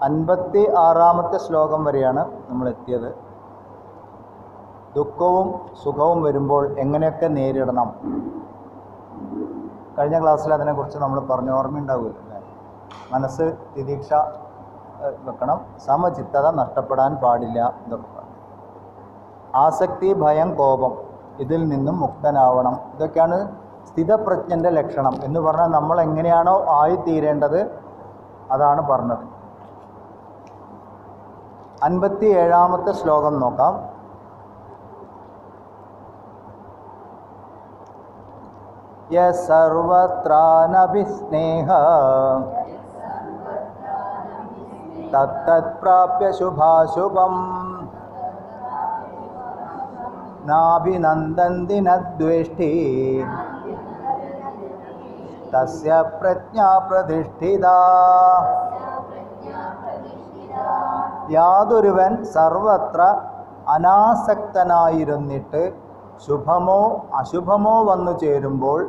56-ാമത്തെ ശ്ലോകം വരെയാണ് നമ്മൾ എത്തിയത്. ദുഃഖവും സുഖവും വരുമ്പോൾ എങ്ങനെയൊക്കെ നേരിടണം. കഴിഞ്ഞ ക്ലാസ്സിൽ അതിനെക്കുറിച്ച് നമ്മൾ പറഞ്ഞു, ഓർമ്മയുണ്ടാവില്ല അല്ലേ? മനസ്സ് തിദീക്ഷ വെക്കണം, സമചിത്തത നഷ്ടപ്പെടാൻ പാടില്ല ഇതൊക്കെ പറഞ്ഞു. ആസക്തി, ഭയം, കോപം ഇതിൽ നിന്നും മുക്തനാവണം. ഇതൊക്കെയാണ് സ്ഥിതപ്രജ്ഞൻ്റെ ലക്ഷണം എന്ന് പറഞ്ഞാൽ നമ്മൾ എങ്ങനെയാണോ ആയിത്തീരേണ്ടത് അതാണ് പറഞ്ഞത്. 57-ാമത്തെ ശ്ലോകം നോക്കാം. സർവത്രാനഭിസ്നേഹ തത്തത് പ്രാപ്യ ശുഭാശുഭം നാഭിനന്ദന്തി നദ്വേഷ്ടി തസ്യ പ്രജ്ഞാ പ്രതിഷ്ഠിത. യാതൊരുവൻ സർവത്ര അനാസക്തനായിരുന്നിട്ട് ശുഭമോ അശുഭമോ വന്നു ചേരുമ്പോൾ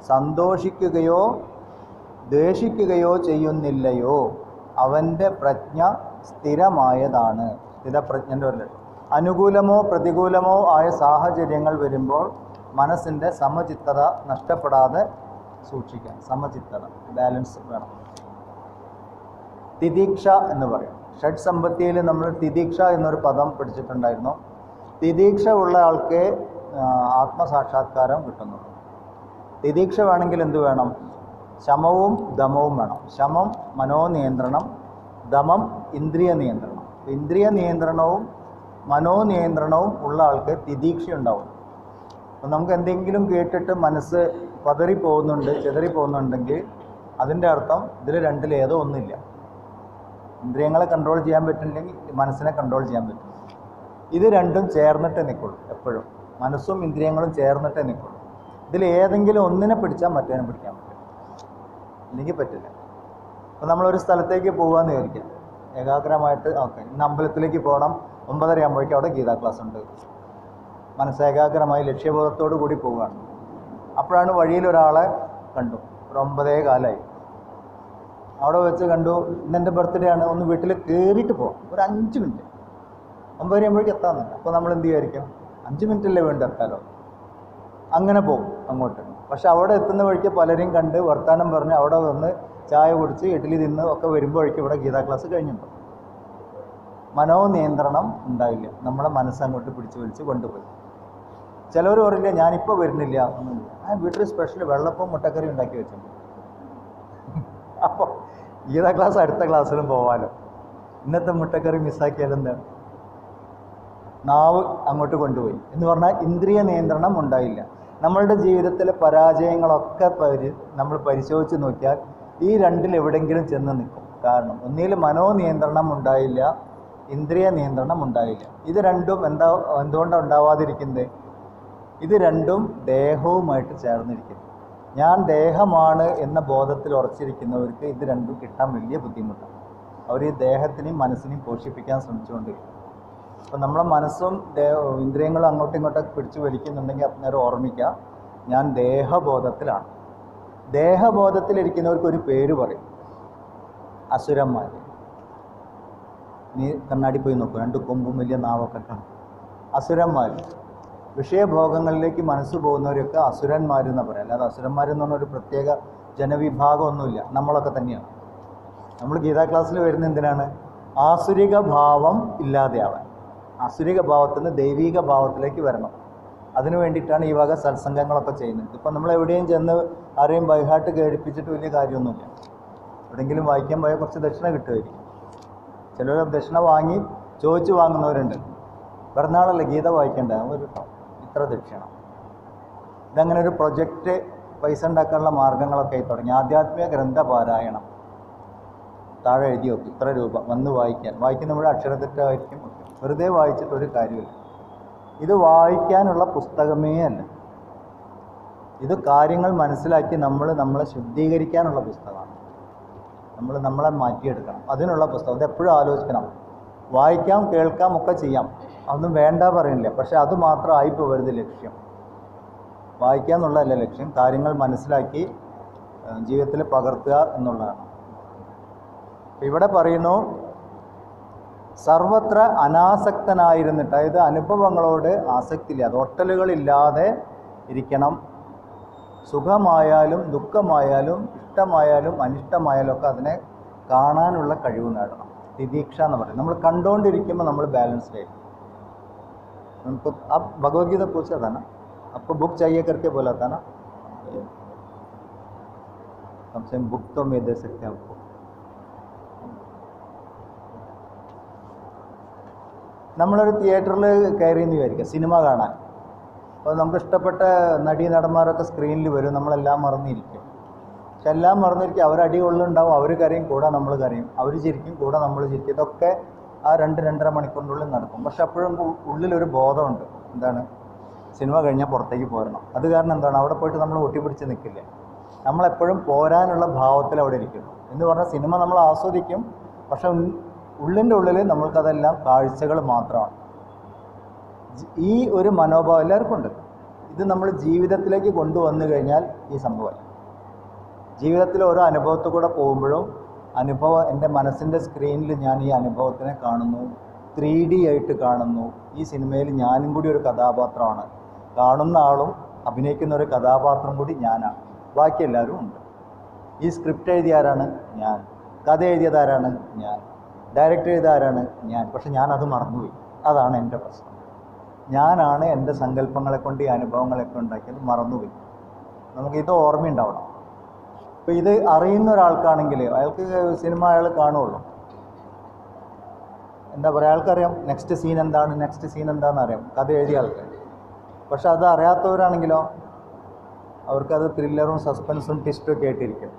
സന്തോഷിക്കുകയോ ദ്വേഷിക്കുകയോ ചെയ്യുന്നില്ലയോ അവൻ്റെ പ്രജ്ഞ സ്ഥിരമായതാണ്. സ്ഥിരപ്രജ്ഞൻ്റെ ഒരു ലക്ഷണം. അനുകൂലമോ പ്രതികൂലമോ ആയ സാഹചര്യങ്ങൾ വരുമ്പോൾ മനസ്സിൻ്റെ സമചിത്തത നഷ്ടപ്പെടാതെ സൂക്ഷിക്കാൻ. സമചിത്തത, ബാലൻസ് വേണം. തിദീക്ഷ എന്ന് പറയും. ഷഡ്സമ്പത്തിയിൽ നമ്മൾ തിദീക്ഷ എന്നൊരു പദം പഠിച്ചിട്ടുണ്ടായിരുന്നു. തിദീക്ഷ ഉള്ള ആൾക്ക് ആത്മസാക്ഷാത്കാരം കിട്ടുന്നു. തിദീക്ഷ വേണമെങ്കിൽ എന്ത് വേണം? ശമവും ദമവും വേണം. ശമം മനോനിയന്ത്രണം, ദമം ഇന്ദ്രിയ നിയന്ത്രണം. ഇന്ദ്രിയ നിയന്ത്രണവും മനോനിയന്ത്രണവും ഉള്ള ആൾക്ക് തിദീക്ഷ ഉണ്ടാവും. അപ്പം നമുക്ക് എന്തെങ്കിലും കേട്ടിട്ട് മനസ്സ് പതറിപ്പോകുന്നുണ്ട്, ചിതറിപ്പോകുന്നുണ്ടെങ്കിൽ അതിൻ്റെ അർത്ഥം ഇതിൽ രണ്ടിലേതോ ഒന്നില്ല. ഇന്ദ്രിയങ്ങളെ കൺട്രോൾ ചെയ്യാൻ പറ്റുന്നില്ലെങ്കിൽ മനസ്സിനെ കൺട്രോൾ ചെയ്യാൻ പറ്റും. ഇത് രണ്ടും ചേർന്നിട്ടേ നിൽക്കുള്ളൂ. എപ്പോഴും മനസ്സും ഇന്ദ്രിയങ്ങളും ചേർന്നിട്ടേ നിൽക്കുള്ളൂ. ഇതിൽ ഏതെങ്കിലും ഒന്നിനെ പിടിച്ചാൽ മറ്റേനെ പിടിക്കാൻ പറ്റും, ഇല്ലെങ്കിൽ പറ്റില്ല. അപ്പോൾ നമ്മളൊരു സ്ഥലത്തേക്ക് പോകാമെന്ന് വിചാരിക്കാം, ഏകാഗ്രമായിട്ട്. ഓക്കെ, ഇന്ന് അമ്പലത്തിലേക്ക് പോകണം, 9:30 ആകുമ്പോഴേക്കും അവിടെ ഗീതാ ക്ലാസ് ഉണ്ട്. മനസ്സേകാഗ്രമായി ലക്ഷ്യബോധത്തോടു കൂടി പോവുകയാണ്. അപ്പോഴാണ് വഴിയിലൊരാളെ കണ്ടു. ഒരു 9:15 അവിടെ വെച്ച് കണ്ടു. ഇന്നെൻ്റെ ബർത്ത്ഡേ ആണ്, ഒന്ന് വീട്ടിൽ കയറിയിട്ട് പോകാം, ഒരു 5 മിനിറ്റ്. 9:30 ആകുമ്പോഴേക്കും എത്താമെന്നില്ല. അപ്പോൾ നമ്മൾ എന്ത് വിചാരിക്കും? 5 മിനിറ്റല്ലേ വേണ്ട എത്താലോ, അങ്ങനെ പോകും അങ്ങോട്ട്. പക്ഷെ അവിടെ എത്തുന്ന വഴിക്ക് പലരെയും കണ്ട് വർത്തമാനം പറഞ്ഞ് അവിടെ വന്ന് ചായ കുടിച്ച് ഇഡ്ഡലി തിന്ന് ഒക്കെ വരുമ്പോഴേക്കും ഇവിടെ ഗീതാ ക്ലാസ് കഴിഞ്ഞിട്ടുണ്ടാവും. മനോനിയന്ത്രണം ഉണ്ടായില്ല, നമ്മളെ മനസ്സങ്ങോട്ട് പിടിച്ച് വലിച്ച് കൊണ്ടുപോയി. ചിലവർ പറയില്ല ഞാനിപ്പോൾ വരുന്നില്ല ഒന്നുമില്ല, വീട്ടിൽ സ്പെഷ്യൽ വെള്ളപ്പവും മുട്ടക്കറി ഉണ്ടാക്കി വെച്ചിട്ടുണ്ട്. അപ്പോൾ ഗീതാ ക്ലാസ് അടുത്ത ക്ലാസ്സിലും പോവാലോ. ഇന്നത്തെ മുട്ടക്കറി മിസ്സാക്കിയാലെന്താണ്? നാവ് അങ്ങോട്ട് കൊണ്ടുപോയി എന്ന് പറഞ്ഞാൽ ഇന്ദ്രിയ നിയന്ത്രണം ഉണ്ടായില്ല. നമ്മളുടെ ജീവിതത്തിലെ പരാജയങ്ങളൊക്കെ നമ്മൾ പരിശോധിച്ച് നോക്കിയാൽ ഈ രണ്ടിൽ എവിടെയെങ്കിലും ചെന്ന് നിൽക്കും. കാരണം ഒന്നിൽ മനോനിയന്ത്രണം ഉണ്ടായില്ല, ഇന്ദ്രിയ നിയന്ത്രണം ഉണ്ടായില്ല. ഇത് രണ്ടും എന്തുകൊണ്ടാണ് ഉണ്ടാവാതിരിക്കുന്നത്? ഇത് രണ്ടും ദേഹവുമായിട്ട് ചേർന്നിരിക്കുന്നു. ഞാൻ ദേഹമാണ് എന്ന ബോധത്തിൽ ഉറച്ചിരിക്കുന്നവർക്ക് ഇത് രണ്ടും കിട്ടാൻ വലിയ ബുദ്ധിമുട്ടാണ്. അവർ ഈ ദേഹത്തിനെയും മനസ്സിനെയും പോഷിപ്പിക്കാൻ ശ്രമിച്ചുകൊണ്ടിരിക്കും. അപ്പം നമ്മളെ മനസ്സും ഇന്ദ്രിയങ്ങളും അങ്ങോട്ടും ഇങ്ങോട്ടൊക്കെ പിടിച്ചു വലിക്കുന്നുണ്ടെങ്കിൽ അന്നേരം ഓർമ്മിക്കുക, ഞാൻ ദേഹബോധത്തിലാണ്. ദേഹബോധത്തിലിരിക്കുന്നവർക്ക് ഒരു പേര് പറയും, അസുരന്മാർ. നീ കണ്ണാടി പോയി നോക്കും, 2 കൊമ്പും വലിയ നാവൊക്കെ കാണും. അസുരന്മാർ. വിഷയഭോഗങ്ങളിലേക്ക് മനസ്സ് പോകുന്നവരൊക്കെ അസുരന്മാരെന്ന് പറയാം. അല്ലാതെ അസുരന്മാരെന്ന് പറഞ്ഞൊരു പ്രത്യേക ജനവിഭാഗമൊന്നുമില്ല, നമ്മളൊക്കെ തന്നെയാണ്. നമ്മൾ ഗീതാ ക്ലാസ്സിൽ വരുന്ന എന്തിനാണ്? ആസുരിക ഭാവം ഇല്ലാതെയാവാൻ. ആസുരിക ഭാവത്തിൽ നിന്ന് ദൈവിക ഭാവത്തിലേക്ക് വരണം. അതിനു വേണ്ടിയിട്ടാണ് ഈ വക സത്സംഗങ്ങളൊക്കെ ചെയ്യുന്നത്. ഇപ്പം നമ്മൾ എവിടെയും ചെന്ന് ആരെയും ബൈഹാർട്ട് കേൾപ്പിച്ചിട്ട് വലിയ കാര്യമൊന്നുമില്ല. എവിടെയെങ്കിലും വായിക്കാൻ പോയാൽ കുറച്ച് ദക്ഷിണ കിട്ടുമായിരിക്കും. ചിലർ ദക്ഷിണ വാങ്ങി ചോദിച്ച് വാങ്ങുന്നവരുണ്ട്. പിറന്നാളല്ലേ ഗീത വായിക്കേണ്ട, ഒരു ഇത്ര ദക്ഷിണ. ഇതങ്ങനെ ഒരു പ്രൊജക്റ്റ് പൈസ ഉണ്ടാക്കാനുള്ള മാർഗങ്ങളൊക്കെ ആയി തുടങ്ങി. ആധ്യാത്മിക ഗ്രന്ഥപാരായണം താഴെ എഴുതി വെക്കും, ഇത്ര രൂപ വന്ന് വായിക്കുന്ന നമ്മുടെ അക്ഷരത്തെറ്റായിരിക്കും. വെറുതെ വായിച്ചിട്ട് ഒരു കാര്യമില്ല. ഇത് വായിക്കാനുള്ള പുസ്തകമേ അല്ല. ഇത് കാര്യങ്ങൾ മനസ്സിലാക്കി നമ്മളെ ശുദ്ധീകരിക്കാനുള്ള പുസ്തകമാണ്. നമ്മളെ മാറ്റിയെടുക്കണം, അതിനുള്ള പുസ്തകം. ഇത് എപ്പോഴും ആലോചിക്കണം. വായിക്കാം, കേൾക്കാം, ഒക്കെ ചെയ്യാം, അതൊന്നും വേണ്ട പറയുന്നില്ല. പക്ഷെ അത് മാത്രം ആയിപ്പോവരുത് ലക്ഷ്യം. വായിക്കുക എന്നുള്ളതല്ല ലക്ഷ്യം, കാര്യങ്ങൾ മനസ്സിലാക്കി ജീവിതത്തിൽ പകർത്തുക എന്നുള്ളതാണ്. ഇവിടെ പറയുന്നു, സർവത്ര അനാസക്തനായിരുന്നിട്ട്, അതായത് അനുഭവങ്ങളോട് ആസക്തിയില്ലാതെ, ഒട്ടലുകളില്ലാതെ ഇരിക്കണം. സുഖമായാലും ദുഃഖമായാലും ഇഷ്ടമായാലും അനിഷ്ടമായാലും ഒക്കെ അതിനെ കാണാനുള്ള കഴിവ് നേടണം. തിദീക്ഷ എന്ന് പറയും. നമ്മൾ കണ്ടുകൊണ്ടിരിക്കുമ്പോൾ നമ്മൾ ബാലൻസ്ഡ് ആയിരിക്കും. നമുക്ക് अब भगवद गीता पूछा था ना, आपको बुक चाहिए करके बोला था ना, कम से कम बुक तो मैं दे सकते हैं आपको. നമ്മളൊരു തിയേറ്ററിൽ കയറിയെന്ന് വിചാരിക്കുക, സിനിമ കാണാൻ. അപ്പോൾ നമുക്ക് ഇഷ്ടപ്പെട്ട നടീനടന്മാരൊക്കെ സ്ക്രീനിൽ വരും, നമ്മളെല്ലാം മറന്നിരിക്കും. പക്ഷെ എല്ലാം മറന്നിരിക്കും. അവരടി കൊള്ളുണ്ടാവും, അവർ കരയും, കൂടെ നമ്മൾ കരയും, അവർ ചിരിക്കും, കൂടെ നമ്മൾ ചിരിക്കും. ഇതൊക്കെ ആ 2-2.5 മണിക്കൂറിനുള്ളിൽ നടക്കും. പക്ഷെ അപ്പോഴും ഉള്ളിലൊരു ബോധമുണ്ട്, എന്താണ്, സിനിമ കഴിഞ്ഞാൽ പുറത്തേക്ക് പോരണം. അത് കാരണം എന്താണ്, അവിടെ പോയിട്ട് നമ്മൾ ഒട്ടിപ്പിടിച്ച് നിൽക്കില്ല. നമ്മളെപ്പോഴും പോരാനുള്ള ഭാവത്തിൽ അവിടെ ഇരിക്കുന്നു. എന്ന് പറഞ്ഞാൽ സിനിമ നമ്മൾ ആസ്വദിക്കും, പക്ഷെ ഉള്ളിൻ്റെ ഉള്ളിൽ നമ്മൾക്കതെല്ലാം കാഴ്ചകൾ മാത്രമാണ്. ഈ ഒരു മനോഭാവം എല്ലാവർക്കും ഉണ്ട്. ഇത് നമ്മൾ ജീവിതത്തിലേക്ക് കൊണ്ടുവന്നു കഴിഞ്ഞാൽ ഈ സംഭവം, ജീവിതത്തിൽ ഓരോ അനുഭവത്തിൽ കൂടെ പോകുമ്പോഴും അനുഭവം, എൻ്റെ മനസ്സിൻ്റെ സ്ക്രീനിൽ ഞാൻ ഈ അനുഭവത്തിനെ കാണുന്നു, 3D ആയിട്ട് കാണുന്നു. ഈ സിനിമയിൽ ഞാനും കൂടി ഒരു കഥാപാത്രമാണ്, കാണുന്ന ആളും അഭിനയിക്കുന്ന ഒരു കഥാപാത്രം കൂടി ഞാനാണ്, ബാക്കി എല്ലാവരും ഉണ്ട്. ഈ സ്ക്രിപ്റ്റ് എഴുതിയാരാണ്? ഞാൻ. കഥ എഴുതിയതാരാണ്? ഞാൻ. ഡയറക്റ്റ് ചെയ്താരാണ്? ഞാൻ. പക്ഷെ ഞാനത് മറന്നുപോയി. അതാണ് എൻ്റെ പ്രശ്നം. ഞാനാണ് എൻ്റെ സങ്കല്പങ്ങളെ കൊണ്ട് ഈ അനുഭവങ്ങളൊക്കെ ഉണ്ടാക്കിയത്, മറന്നുപോയി. നമുക്കിത് ഓർമ്മയുണ്ടാവണം. ഇപ്പോൾ ഇത് അറിയുന്ന ഒരാൾക്കാണെങ്കിൽ അയാൾക്ക് സിനിമ അയാൾ കാണുള്ളൂ. എന്താ പറയുക, അയാൾക്കറിയാം നെക്സ്റ്റ് സീൻ എന്താണ്, നെക്സ്റ്റ് സീൻ എന്താണെന്ന് അറിയാം, കഥ എഴുതിയ ആൾക്കാർ. പക്ഷെ അത് അറിയാത്തവരാണെങ്കിലോ അവർക്കത് ത്രില്ലറും സസ്പെൻസും ട്വിസ്റ്റും ഒക്കെ ആയിട്ടിരിക്കും,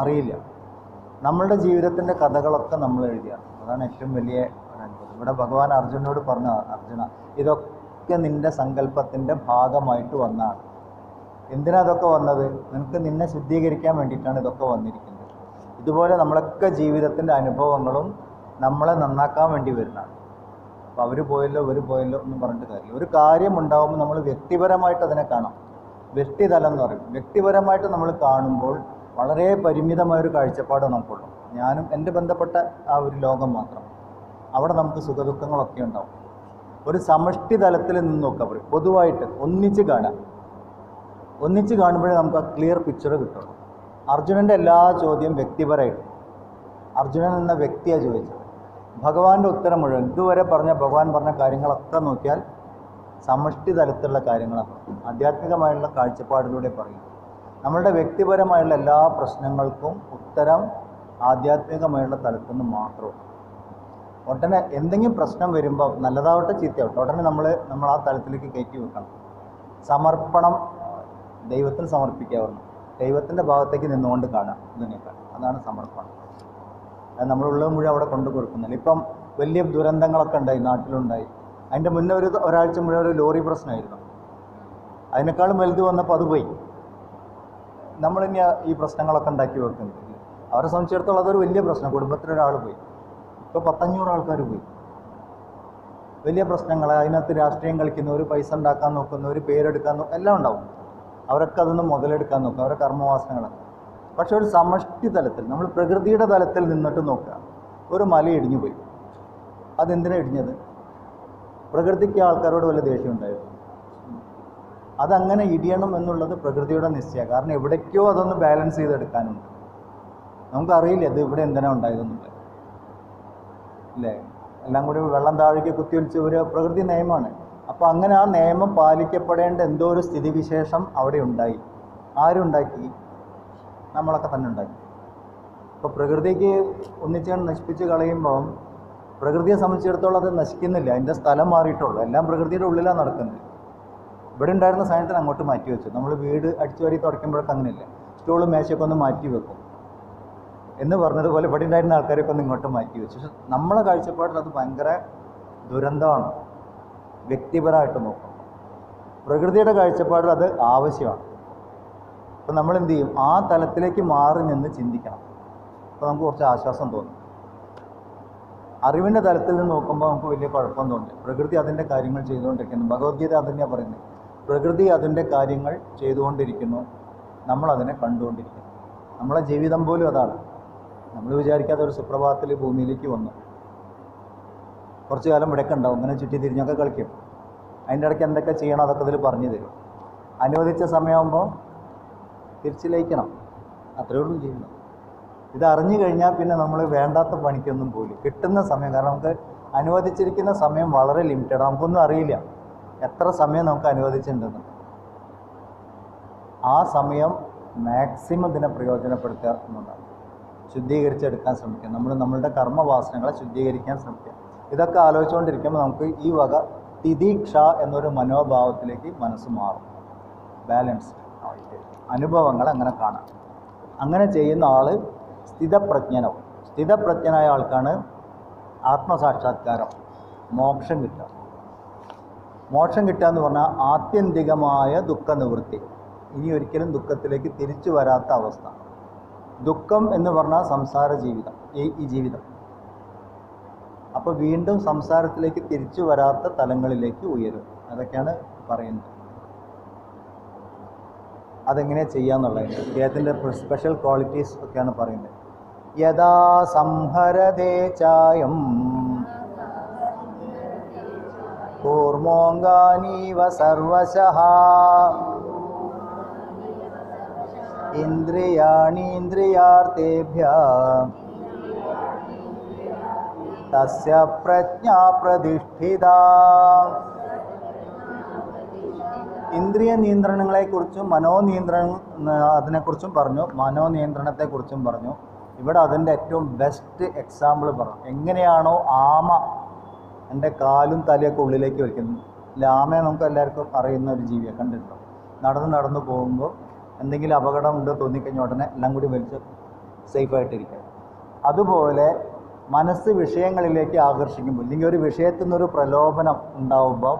അറിയില്ല. നമ്മളുടെ ജീവിതത്തിൻ്റെ കഥകളൊക്കെ നമ്മൾ എഴുതിയാണ്. അതാണ് ഏറ്റവും വലിയ ഒരു അനുഭവം. ഇവിടെ ഭഗവാൻ അർജുനോട് പറഞ്ഞ, അർജുന, ഇതൊക്കെ നിൻ്റെ സങ്കല്പത്തിൻ്റെ ഭാഗമായിട്ട് വന്നതാണ്. എന്തിനാ അതൊക്കെ വന്നത്? നിനക്ക് നിന്നെ ശുദ്ധീകരിക്കാൻ വേണ്ടിയിട്ടാണ് ഇതൊക്കെ വന്നിരിക്കുന്നത്. ഇതുപോലെ നമ്മളൊക്കെ ജീവിതത്തിൻ്റെ അനുഭവങ്ങളും നമ്മളെ നന്നാക്കാൻ വേണ്ടി വരുന്നതാണ്. അപ്പോൾ അവർ പോയല്ലോ ഒന്നും പറഞ്ഞിട്ട് കാര്യമില്ല. ഒരു കാര്യം ഉണ്ടാകുമ്പോൾ നമ്മൾ വ്യക്തിപരമായിട്ട് അതിനെ കാണാം. വ്യക്തിതലം എന്ന് പറയും. വ്യക്തിപരമായിട്ട് നമ്മൾ കാണുമ്പോൾ വളരെ പരിമിതമായൊരു കാഴ്ചപ്പാട് നമുക്കുള്ളൂ. ഞാനും എൻ്റെ ബന്ധപ്പെട്ട ആ ഒരു ലോകം മാത്രം. അവിടെ നമുക്ക് സുഖദുഃഖങ്ങളൊക്കെ ഉണ്ടാവും. ഒരു സമഷ്ടി തലത്തിൽ നിന്ന് നോക്കാൻ പറയും. പൊതുവായിട്ട് ഒന്നിച്ച് കാണാം. ഒന്നിച്ച് കാണുമ്പോഴേ നമുക്ക് ആ ക്ലിയർ പിക്ചർ കിട്ടുള്ളൂ. അർജുനൻ്റെ എല്ലാ ചോദ്യം വ്യക്തിപരമായിട്ട്, അർജുനൻ എന്ന വ്യക്തിയാണ് ചോദിച്ചത്. ഭഗവാന്റെ ഉത്തരം മുഴുവൻ ഇതുവരെ ഭഗവാൻ പറഞ്ഞ കാര്യങ്ങളൊക്കെ നോക്കിയാൽ സമഷ്ടി തലത്തിലുള്ള കാര്യങ്ങളാണ്. ആധ്യാത്മികമായുള്ള കാഴ്ചപ്പാടിലൂടെ പറയും. നമ്മളുടെ വ്യക്തിപരമായുള്ള എല്ലാ പ്രശ്നങ്ങൾക്കും ഉത്തരം ആധ്യാത്മികമായുള്ള തലത്തിൽ നിന്ന് മാത്രമേ. ഉടനെ എന്തെങ്കിലും പ്രശ്നം വരുമ്പോൾ, നല്ലതാവട്ടെ ചീത്തയാവട്ടെ, ഉടനെ നമ്മൾ ആ തലത്തിലേക്ക് കയറ്റി വെക്കണം. സമർപ്പണം, ദൈവത്തിന് സമർപ്പിക്കാവുന്നു. ദൈവത്തിൻ്റെ ഭാഗത്തേക്ക് നിന്നുകൊണ്ട് കാണാം ഇതിനേക്കാൾ. അതാണ് സമർപ്പണം. അത് നമ്മളുള്ളത് മുഴുവൻ അവിടെ കൊണ്ടു കൊടുക്കുന്നില്ല. ഇപ്പം വലിയ ദുരന്തങ്ങളൊക്കെ ഉണ്ടായി, നാട്ടിലുണ്ടായി. അതിൻ്റെ മുന്നേ ഒരാഴ്ച മുഴുവൻ ഒരു ലോറി പ്രശ്നമായിരുന്നു. അതിനേക്കാളും വലുത് വന്നപ്പോൾ അത് പോയി. നമ്മളിനി ഈ പ്രശ്നങ്ങളൊക്കെ ഉണ്ടാക്കി വെക്കുന്നില്ല. അവരെ സംബന്ധിച്ചിടത്തോളം അതൊരു വലിയ പ്രശ്നം. കുടുംബത്തിലൊരാൾ പോയി, ഇപ്പോൾ 100-500 ആൾക്കാർ പോയി. വലിയ പ്രശ്നങ്ങൾ. അതിനകത്ത് രാഷ്ട്രീയം കളിക്കുന്നവർ, പൈസ ഉണ്ടാക്കാൻ നോക്കുന്നവർ, പേരെടുക്കാൻ എല്ലാം ഉണ്ടാവും. അവരൊക്കെ അതൊന്ന് മുതലെടുക്കാൻ നോക്കും, അവരുടെ കർമ്മവാസനകളൊക്കെ. പക്ഷെ ഒരു സമഷ്ടി തലത്തിൽ, നമ്മൾ പ്രകൃതിയുടെ തലത്തിൽ നിന്നിട്ട് നോക്കുക. ഒരു മല ഇടിഞ്ഞു പോയി. അതെന്തിനാണ് ഇടിഞ്ഞത്? പ്രകൃതിക്ക് ആൾക്കാരോട് വല്ല ദേഷ്യം ഉണ്ടായിരുന്നു? അതങ്ങനെ ഇടിയണം എന്നുള്ളത് പ്രകൃതിയുടെ നിശ്ചയം. കാരണം എവിടേക്കോ അതൊന്ന് ബാലൻസ് ചെയ്തെടുക്കാനുണ്ട്. നമുക്കറിയില്ല ഇത് ഇവിടെ എന്തിനാണ് ഉണ്ടായതെന്നുള്ളത്, അല്ലേ? എല്ലാം കൂടി വെള്ളം താഴേക്ക് കുത്തിയൊലിച്ച് ഒരു പ്രകൃതി നിയമമാണ്. അപ്പോൾ അങ്ങനെ ആ നിയമം പാലിക്കപ്പെടേണ്ട എന്തോ ഒരു സ്ഥിതിവിശേഷം അവിടെ ഉണ്ടായി. ആരുണ്ടാക്കി? നമ്മളൊക്കെ തന്നെ ഉണ്ടാക്കി. അപ്പോൾ പ്രകൃതിക്ക് ഒന്നിച്ചാണ് നശിപ്പിച്ച് കളയുമ്പം പ്രകൃതിയെ സംബന്ധിച്ചിടത്തോളം അത് നശിക്കുന്നില്ല, അതിൻ്റെ സ്ഥലം മാറിയിട്ടുള്ളൂ. എല്ലാം പ്രകൃതിയുടെ ഉള്ളിലാണ് നടക്കുന്നത്. ഇവിടെ ഉണ്ടായിരുന്ന സാധനത്തിന് അങ്ങോട്ട് മാറ്റി വെച്ചു. നമ്മൾ വീട് അടിച്ചു വാരി തുടയ്ക്കുമ്പോഴൊക്കെ അങ്ങനെയില്ല, സ്റ്റൂളും മേശയൊക്കെ ഒന്ന് മാറ്റി വെക്കും എന്ന് പറഞ്ഞതുപോലെ ഇവിടെ ഉണ്ടായിരുന്ന ആൾക്കാരൊക്കെ ഒന്ന് ഇങ്ങോട്ട് മാറ്റി വെച്ചു. പക്ഷെ നമ്മളെ കാഴ്ചപ്പാടിൽ അത് ഭയങ്കര ദുരന്തമാണ്. വ്യക്തിപരമായിട്ട് നോക്കും. പ്രകൃതിയുടെ കാഴ്ചപ്പാടിൽ അത് ആവശ്യമാണ്. അപ്പോൾ നമ്മൾ എന്ത് ചെയ്യും? ആ തലത്തിലേക്ക് മാറി നിന്ന് ചിന്തിക്കണം. അപ്പോൾ നമുക്ക് കുറച്ച് ആശ്വാസം തോന്നും. അറിവിൻ്റെ തലത്തിൽ നിന്ന് നോക്കുമ്പോൾ നമുക്ക് വലിയ കുഴപ്പം തോന്നില്ല. പ്രകൃതി അതിൻ്റെ കാര്യങ്ങൾ ചെയ്തുകൊണ്ടിരിക്കുന്നു. ഭഗവത്ഗീത അതിനെയാണ് പറയുന്നത്. പ്രകൃതി അതിൻ്റെ കാര്യങ്ങൾ ചെയ്തുകൊണ്ടിരിക്കുന്നു, നമ്മളതിനെ കണ്ടുകൊണ്ടിരിക്കുന്നു. നമ്മളെ ജീവിതം പോലും അതാണ്. നമ്മൾ വിചാരിക്കാതെ ഒരു സുപ്രഭാതത്തിൽ ഭൂമിയിലേക്ക് വന്നു. കുറച്ച് കാലം ഇവിടെയൊക്കെ ഉണ്ടാവും, ഇങ്ങനെ ചുറ്റി തിരിഞ്ഞൊക്കെ കളിക്കും. അതിൻ്റെ ഇടയ്ക്ക് എന്തൊക്കെ ചെയ്യണം അതൊക്കെ ഇതിൽ പറഞ്ഞു തരും. അനുവദിച്ച സമയമാകുമ്പോൾ തിരിച്ച് ലയിക്കണം, അത്രയേ ഉള്ളൂ ചെയ്യുന്നത്. ഇത് അറിഞ്ഞു കഴിഞ്ഞാൽ പിന്നെ നമ്മൾ വേണ്ടാത്ത പണിക്കൊന്നും പോലും കിട്ടുന്ന സമയം, കാരണം നമുക്ക് അനുവദിച്ചിരിക്കുന്ന സമയം വളരെ ലിമിറ്റഡ്, നമുക്കൊന്നും അറിയില്ല എത്ര സമയം നമുക്ക് അനുവദിച്ചിട്ടുണ്ടെന്ന്. ആ സമയം മാക്സിമം ഇതിനെ പ്രയോജനപ്പെടുത്തുക എന്നുള്ളതാണ്. ശുദ്ധീകരിച്ചെടുക്കാൻ ശ്രമിക്കുക, നമ്മളുടെ കർമ്മവാസനകളെ ശുദ്ധീകരിക്കാൻ ശ്രമിക്കുക. ഇതൊക്കെ ആലോചിച്ചുകൊണ്ടിരിക്കുമ്പോൾ നമുക്ക് ഈ വക തിദീക്ഷ എന്നൊരു മനോഭാവത്തിലേക്ക് മനസ്സ് മാറും. ബാലൻസ് അനുഭവങ്ങൾ അങ്ങനെ കാണാം. അങ്ങനെ ചെയ്യുന്ന ആൾ സ്ഥിതപ്രജ്ഞനാവും. സ്ഥിതപ്രജ്ഞനായ ആൾക്കാണ് ആത്മസാക്ഷാത്കാരം, മോക്ഷം കിട്ടുക. മോക്ഷം കിട്ടുക എന്ന് പറഞ്ഞാൽ ആത്യന്തികമായ ദുഃഖനിവൃത്തി, ഇനി ഒരിക്കലും ദുഃഖത്തിലേക്ക് തിരിച്ചു വരാത്ത അവസ്ഥ. ദുഃഖം എന്ന് പറഞ്ഞാൽ സംസാര ജീവിതം, ഈ ജീവിതം. അപ്പോൾ വീണ്ടും സംസാരത്തിലേക്ക് തിരിച്ചു വരാത്ത തലങ്ങളിലേക്ക് ഉയരും. അതൊക്കെയാണ് പറയുന്നത്. അതെങ്ങനെ ചെയ്യാന്നുള്ളത് അദ്ദേഹത്തിൻ്റെ സ്പെഷ്യൽ ക്വാളിറ്റീസ് ഒക്കെയാണ് പറയുന്നത്. യഥാ സംഹരതേ ചായം കൂർമോങ്കാനീവ സർവശഃ ഇന്ദ്രിയാണീന്ദ്രിയാർത്ഥേഭ്യഃ തസ്യ പ്രജ്ഞാ പ്രതിഷ്ഠിത. ഇന്ദ്രിയ നിയന്ത്രണങ്ങളെക്കുറിച്ചും അതിനെക്കുറിച്ചും പറഞ്ഞു, മനോനിയന്ത്രണത്തെക്കുറിച്ചും പറഞ്ഞു. ഇവിടെ അതിൻ്റെ ഏറ്റവും ബെസ്റ്റ് എക്സാമ്പിൾ പറഞ്ഞു. എങ്ങനെയാണോ ആമ എൻ്റെ കാലും തലയൊക്കെ ഉള്ളിലേക്ക് വയ്ക്കുന്നത്. ആമയെ നമുക്ക് എല്ലാവർക്കും അറിയുന്ന ഒരു ജീവിയെ കണ്ടിട്ടുണ്ടോ? നടന്നു പോകുമ്പോൾ എന്തെങ്കിലും അപകടം ഉണ്ട് തോന്നിക്കഴിഞ്ഞാൽ ഉടനെ എല്ലാം കൂടി വലിച്ച് സേഫായിട്ടിരിക്കുക. അതുപോലെ മനസ്സ് വിഷയങ്ങളിലേക്ക് ആകർഷിക്കുമ്പോൾ, ഇല്ലെങ്കിൽ ഒരു വിഷയത്തിൽ നിന്നൊരു പ്രലോഭനം ഉണ്ടാവുമ്പോൾ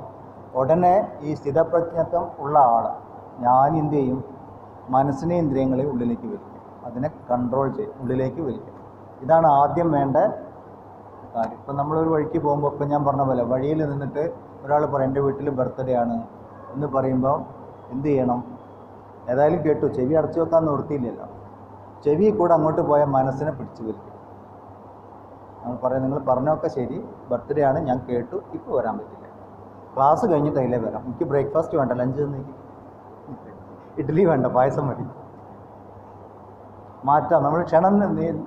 ഉടനെ ഈ സ്ഥിതപ്രജ്ഞത്വം ഉള്ള ആൾ ഞാൻ എന്ത് ചെയ്യും? മനസ്സിനെ ഇന്ദ്രിയങ്ങളെ ഉള്ളിലേക്ക് വലിക്കും, അതിനെ കൺട്രോൾ ചെയ്യും, ഉള്ളിലേക്ക് വലിക്കും. ഇതാണ് ആദ്യം വേണ്ട കാര്യം. ഇപ്പം നമ്മളൊരു വഴിക്ക് പോകുമ്പോൾ, ഇപ്പം ഞാൻ പറഞ്ഞ പോലെ വഴിയിൽ നിന്നിട്ട് ഒരാൾ പറയും എൻ്റെ വീട്ടിൽ ബർത്ത്ഡേ ആണ് എന്ന് പറയുമ്പോൾ എന്ത് ചെയ്യണം? ഏതായാലും കേട്ടു, ചെവി അടച്ചു വെക്കാൻ നിവൃത്തിയില്ലല്ലോ. ചെവി കൂടെ അങ്ങോട്ട് പോയ മനസ്സിനെ പിടിച്ചു വലിക്കും. നമ്മൾ പറയും നിങ്ങൾ പറഞ്ഞൊക്കെ ശരി, ബർത്ത്ഡേ ആണ്, ഞാൻ കേട്ടു, ഇപ്പോൾ വരാൻ പറ്റില്ല, ക്ലാസ് കഴിഞ്ഞിട്ട് അതിലേ വരാം, എനിക്ക് ബ്രേക്ക്ഫാസ്റ്റ് വേണ്ട, ലഞ്ച് തന്നേക്ക്, ഇഡ്ഡലി വേണ്ട, പായസം മതി. മാറ്റാം, നമ്മൾ ക്ഷണം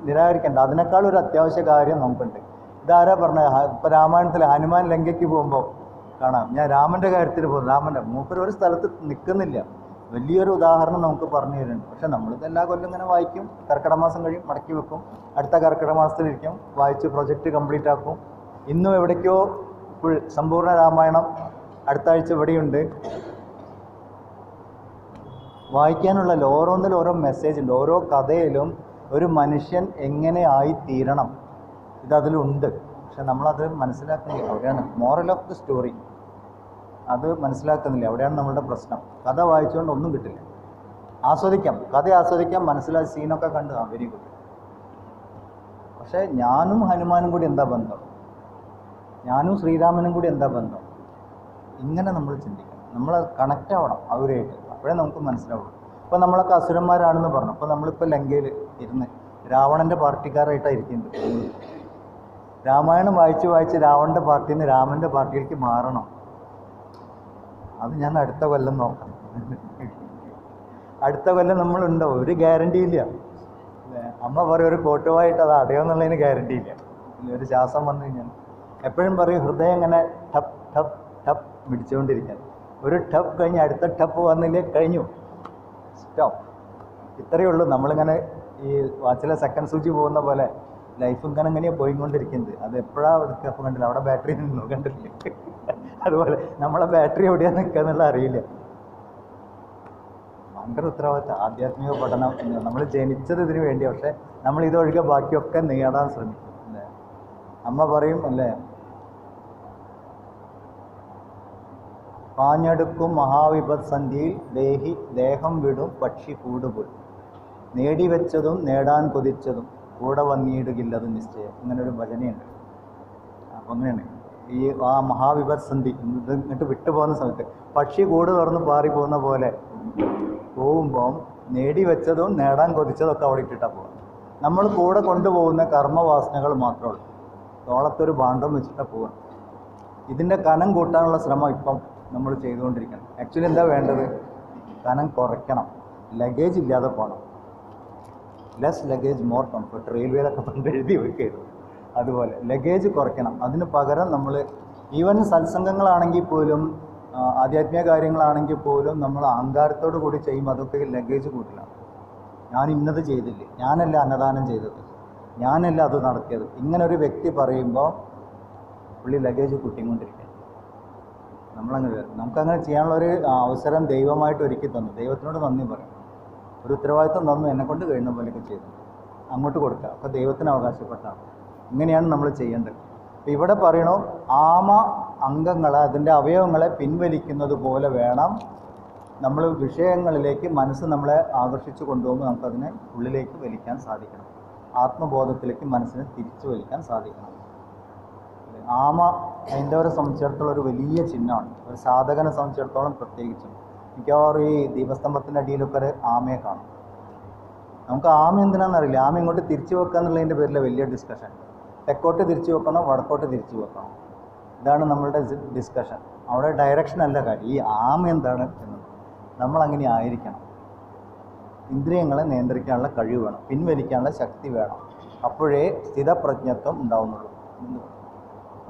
നിരാകരിക്കേണ്ട. അതിനേക്കാൾ ഒരു അത്യാവശ്യ കാര്യം നമുക്കുണ്ട്. ഇതാരാ പറഞ്ഞത്? ഇപ്പോൾ രാമായണത്തിൽ ഹനുമാൻ ലങ്കയ്ക്ക് പോകുമ്പോൾ കാണാം. ഞാൻ രാമൻ്റെ കാര്യത്തിൽ പോകുന്നു, രാമൻ്റെ മൂപ്പർ ഒരു സ്ഥലത്ത് നിൽക്കുന്നില്ല. വലിയൊരു ഉദാഹരണം നമുക്ക് പറഞ്ഞു തരുന്നുണ്ട്. പക്ഷെ നമ്മളിത് എല്ലാ കൊല്ലം ഇങ്ങനെ വായിക്കും, കർക്കിടക മാസം കഴിയും, മടക്കി വെക്കും, അടുത്ത കർക്കിടക മാസത്തിലിരിക്കും, വായിച്ച് പ്രൊജക്റ്റ് കംപ്ലീറ്റ് ആക്കും. ഇന്നും എവിടേക്കോ ഫുൾ സമ്പൂർണ്ണ രാമായണം അടുത്ത ആഴ്ച ഇവിടെയുണ്ട്. വായിക്കാനുള്ള ഓരോന്നിലും ഓരോ മെസ്സേജ് ഉണ്ട്. ഓരോ കഥയിലും ഒരു മനുഷ്യൻ എങ്ങനെ ആയിത്തീരണം ഇതതിലുണ്ട്. പക്ഷെ നമ്മളത് മനസ്സിലാക്കുന്നില്ല. അവിടെയാണ് മോറൽ ഓഫ് ദി സ്റ്റോറി. അത് മനസ്സിലാക്കുന്നില്ല, അവിടെയാണ് നമ്മളുടെ പ്രശ്നം. കഥ വായിച്ചുകൊണ്ട് ഒന്നും കിട്ടില്ല. ആസ്വദിക്കാം, കഥ ആസ്വദിക്കാം, മനസ്സിലാക്കി സീനൊക്കെ കണ്ട് വെരി ഗുഡ്. പക്ഷേ ഞാനും ഹനുമാനും കൂടി എന്താ ബന്ധം? ഞാനും ശ്രീരാമനും കൂടി എന്താ ബന്ധം? ഇങ്ങനെ നമ്മൾ ചിന്തിക്കണം. നമ്മൾ കണക്റ്റ് ആവണം അവരുമായിട്ട്, അപ്പോഴേ നമുക്ക് മനസ്സിലാവുള്ളൂ. ഇപ്പോൾ നമ്മളൊക്കെ അസുരന്മാരാണെന്ന് പറഞ്ഞു. അപ്പോൾ നമ്മളിപ്പോൾ ലങ്കയിൽ ഇരുന്ന് രാവണൻ്റെ പാർട്ടിക്കാരായിട്ടാണ് ഇരിക്കുന്നത്. രാമായണം വായിച്ച് രാവണൻ്റെ പാർട്ടിയിൽ നിന്ന് രാമൻ്റെ പാർട്ടിയിലേക്ക് മാറണം. അത് ഞാൻ അടുത്ത കൊല്ലം നോക്കാം. അടുത്ത കൊല്ലം നമ്മളുണ്ടോ? ഒരു ഗ്യാരണ്ടി ഇല്ല. അമ്മ പറയും ഒരു കോട്ടുമായിട്ട് അത് അടയുമെന്നുള്ളതിന് ഗ്യാരണ്ടി ഇല്ല. ഒരു ശ്വാസം വന്നു കഴിഞ്ഞാൽ എപ്പോഴും പറയും ഹൃദയം ഇങ്ങനെ ടപ്പ് ടപ്പ് ടപ്പ് പിടിച്ചുകൊണ്ടിരിക്കാൻ. ഒരു ടപ്പ് കഴിഞ്ഞ് അടുത്ത ടപ്പ് വന്നില്ലേ, കഴിഞ്ഞു, സ്റ്റോപ്പ്. ഇത്രയേ ഉള്ളൂ. നമ്മളിങ്ങനെ ഈ വാച്ചിലെ സെക്കൻഡ് സൂചി പോകുന്ന പോലെ ലൈഫ് ഇങ്ങനെയാണ് പോയിക്കൊണ്ടിരിക്കുന്നത്. അത് എപ്പോഴാണ് എടുക്കുക? അപ്പോൾ കണ്ടില്ല, അവിടെ ബാറ്ററി നിന്നു, കണ്ടില്ലേ? അതുപോലെ നമ്മളെ ബാറ്ററി എവിടെയാണ് നിൽക്കുക എന്നുള്ള അറിയില്ല. ഭയങ്കര ഉത്തരവാദിത്തം. ആധ്യാത്മിക പഠനം നമ്മൾ ജനിച്ചത് ഇതിനു വേണ്ടി. പക്ഷേ നമ്മൾ ഇതൊഴികെ ബാക്കിയൊക്കെ നേടാൻ ശ്രമിക്കും അല്ലേ? അമ്മ പറയും അല്ലേ, പാഞ്ഞെടുക്കും മഹാവിപത് സന്ധിയിൽ ദേഹം വിടും പക്ഷി കൂടുപോൽ, നേടിവെച്ചതും നേടാൻ കൊതിച്ചതും കൂടെ വന്നിടുകില്ലത് നിശ്ചയം. ഇങ്ങനൊരു ഭജനയുണ്ട്. അപ്പം അങ്ങനെയാണ് ഈ ആ മഹാവിപത് സന്ധി ഇത് ഇങ്ങോട്ട് വിട്ടുപോകുന്ന സമയത്ത് പക്ഷി കൂട് തുറന്ന് പാറി പോകുന്ന പോലെ പോകുമ്പം നേടിവെച്ചതും നേടാൻ കൊതിച്ചതൊക്കെ അവിടെ ഇട്ടിട്ടാണ് പോകുന്നത്. നമ്മൾ കൂടെ കൊണ്ടുപോകുന്ന കർമ്മവാസനകൾ മാത്രമേ ഉള്ളൂ. തോളത്തൊരു ഭാണ്ഡം വെച്ചിട്ടാണ് പോകുന്നത്. ഇതിൻ്റെ കനം കൂട്ടാനുള്ള ശ്രമം ഇപ്പം നമ്മൾ ചെയ്തുകൊണ്ടിരിക്കണം. ആക്ച്വലി എന്താ വേണ്ടത്? കനം കുറയ്ക്കണം, ലഗേജ് ഇല്ലാതെ പോകണം. ലെസ് ലഗേജ് മോർ കംഫർട്ട്, റെയിൽവേയിലൊക്കെ പണ്ട് എഴുതി വെക്കരുത്. അതുപോലെ ലഗേജ് കുറയ്ക്കണം. അതിന് പകരം നമ്മൾ ഈവൻ സത്സംഗങ്ങളാണെങ്കിൽ പോലും ആധ്യാത്മിക കാര്യങ്ങളാണെങ്കിൽ പോലും നമ്മൾ അഹങ്കാരത്തോടു കൂടി ചെയ്യുമ്പോൾ അതൊക്കെ ലഗേജ് കൂട്ടിലാണ്. ഞാൻ ഇന്നത് ചെയ്തില്ലേ, ഞാനല്ല അന്നദാനം ചെയ്തത്, ഞാനല്ല അത് നടത്തിയത്, ഇങ്ങനെ ഒരു വ്യക്തി പറയുമ്പോൾ പുള്ളി ലഗേജ് കൂട്ടിക്കൊണ്ടിരിക്കുക. നമുക്കങ്ങനെ ചെയ്യാനുള്ളൊരു അവസരം ദൈവമായിട്ട് ഒരുക്കി തന്നു. ദൈവത്തിനോട് നന്ദി പറയും. ഒരു ഉത്തരവാദിത്വം തന്നു, എന്നെക്കൊണ്ട് കഴിയുന്ന പോലെയൊക്കെ ചെയ്തു, അങ്ങോട്ട് കൊടുക്കുക. അപ്പോൾ ദൈവത്തിന് അവകാശപ്പെട്ടാണ്. ഇങ്ങനെയാണ് നമ്മൾ ചെയ്യേണ്ടത്. അപ്പോൾ ഇവിടെ പറയണു, ആമ അംഗങ്ങളെ, അതിൻ്റെ അവയവങ്ങളെ പിൻവലിക്കുന്നത് പോലെ വേണം നമ്മൾ വിഷയങ്ങളിലേക്ക് മനസ്സ് നമ്മളെ ആകർഷിച്ചു കൊണ്ടുപോകുമ്പോൾ നമുക്കതിനെ ഉള്ളിലേക്ക് വലിക്കാൻ സാധിക്കണം. ആത്മബോധത്തിലേക്ക് മനസ്സിനെ തിരിച്ചു വലിക്കാൻ സാധിക്കണം. ആമ ഹൈന്ദവരെ സംബന്ധിച്ചിടത്തോളം ഒരു വലിയ ചിഹ്നമാണ്. ഒരു സാധകനെ സംബന്ധിച്ചിടത്തോളം പ്രത്യേകിച്ചും. മിക്കവാറും ഈ ദീപസ്തംഭത്തിൻ്റെ അടിയിലൊക്കെ ഒരു ആമയെ കാണും. നമുക്ക് ആമ എന്തിനാണെന്നറിയില്ല. ആമ ഇങ്ങോട്ട് തിരിച്ചു വെക്കുക എന്നുള്ളതിൻ്റെ പേരിൽ വലിയ ഡിസ്കഷൻ. തെക്കോട്ട് തിരിച്ചു വെക്കണം, വടക്കോട്ട് തിരിച്ചു വെക്കണം, ഇതാണ് നമ്മളുടെ ഡിസ്കഷൻ. അവിടെ ഡയറക്ഷൻ അല്ല കാര്യം, ഈ ആമ എന്താണ് എന്നത്. നമ്മളങ്ങനെ ആയിരിക്കണം. ഇന്ദ്രിയങ്ങളെ നിയന്ത്രിക്കാനുള്ള കഴിവ് വേണം, പിൻവലിക്കാനുള്ള ശക്തി വേണം. അപ്പോഴേ സ്ഥിതപ്രജ്ഞത്വം ഉണ്ടാവുന്നുള്ളൂ.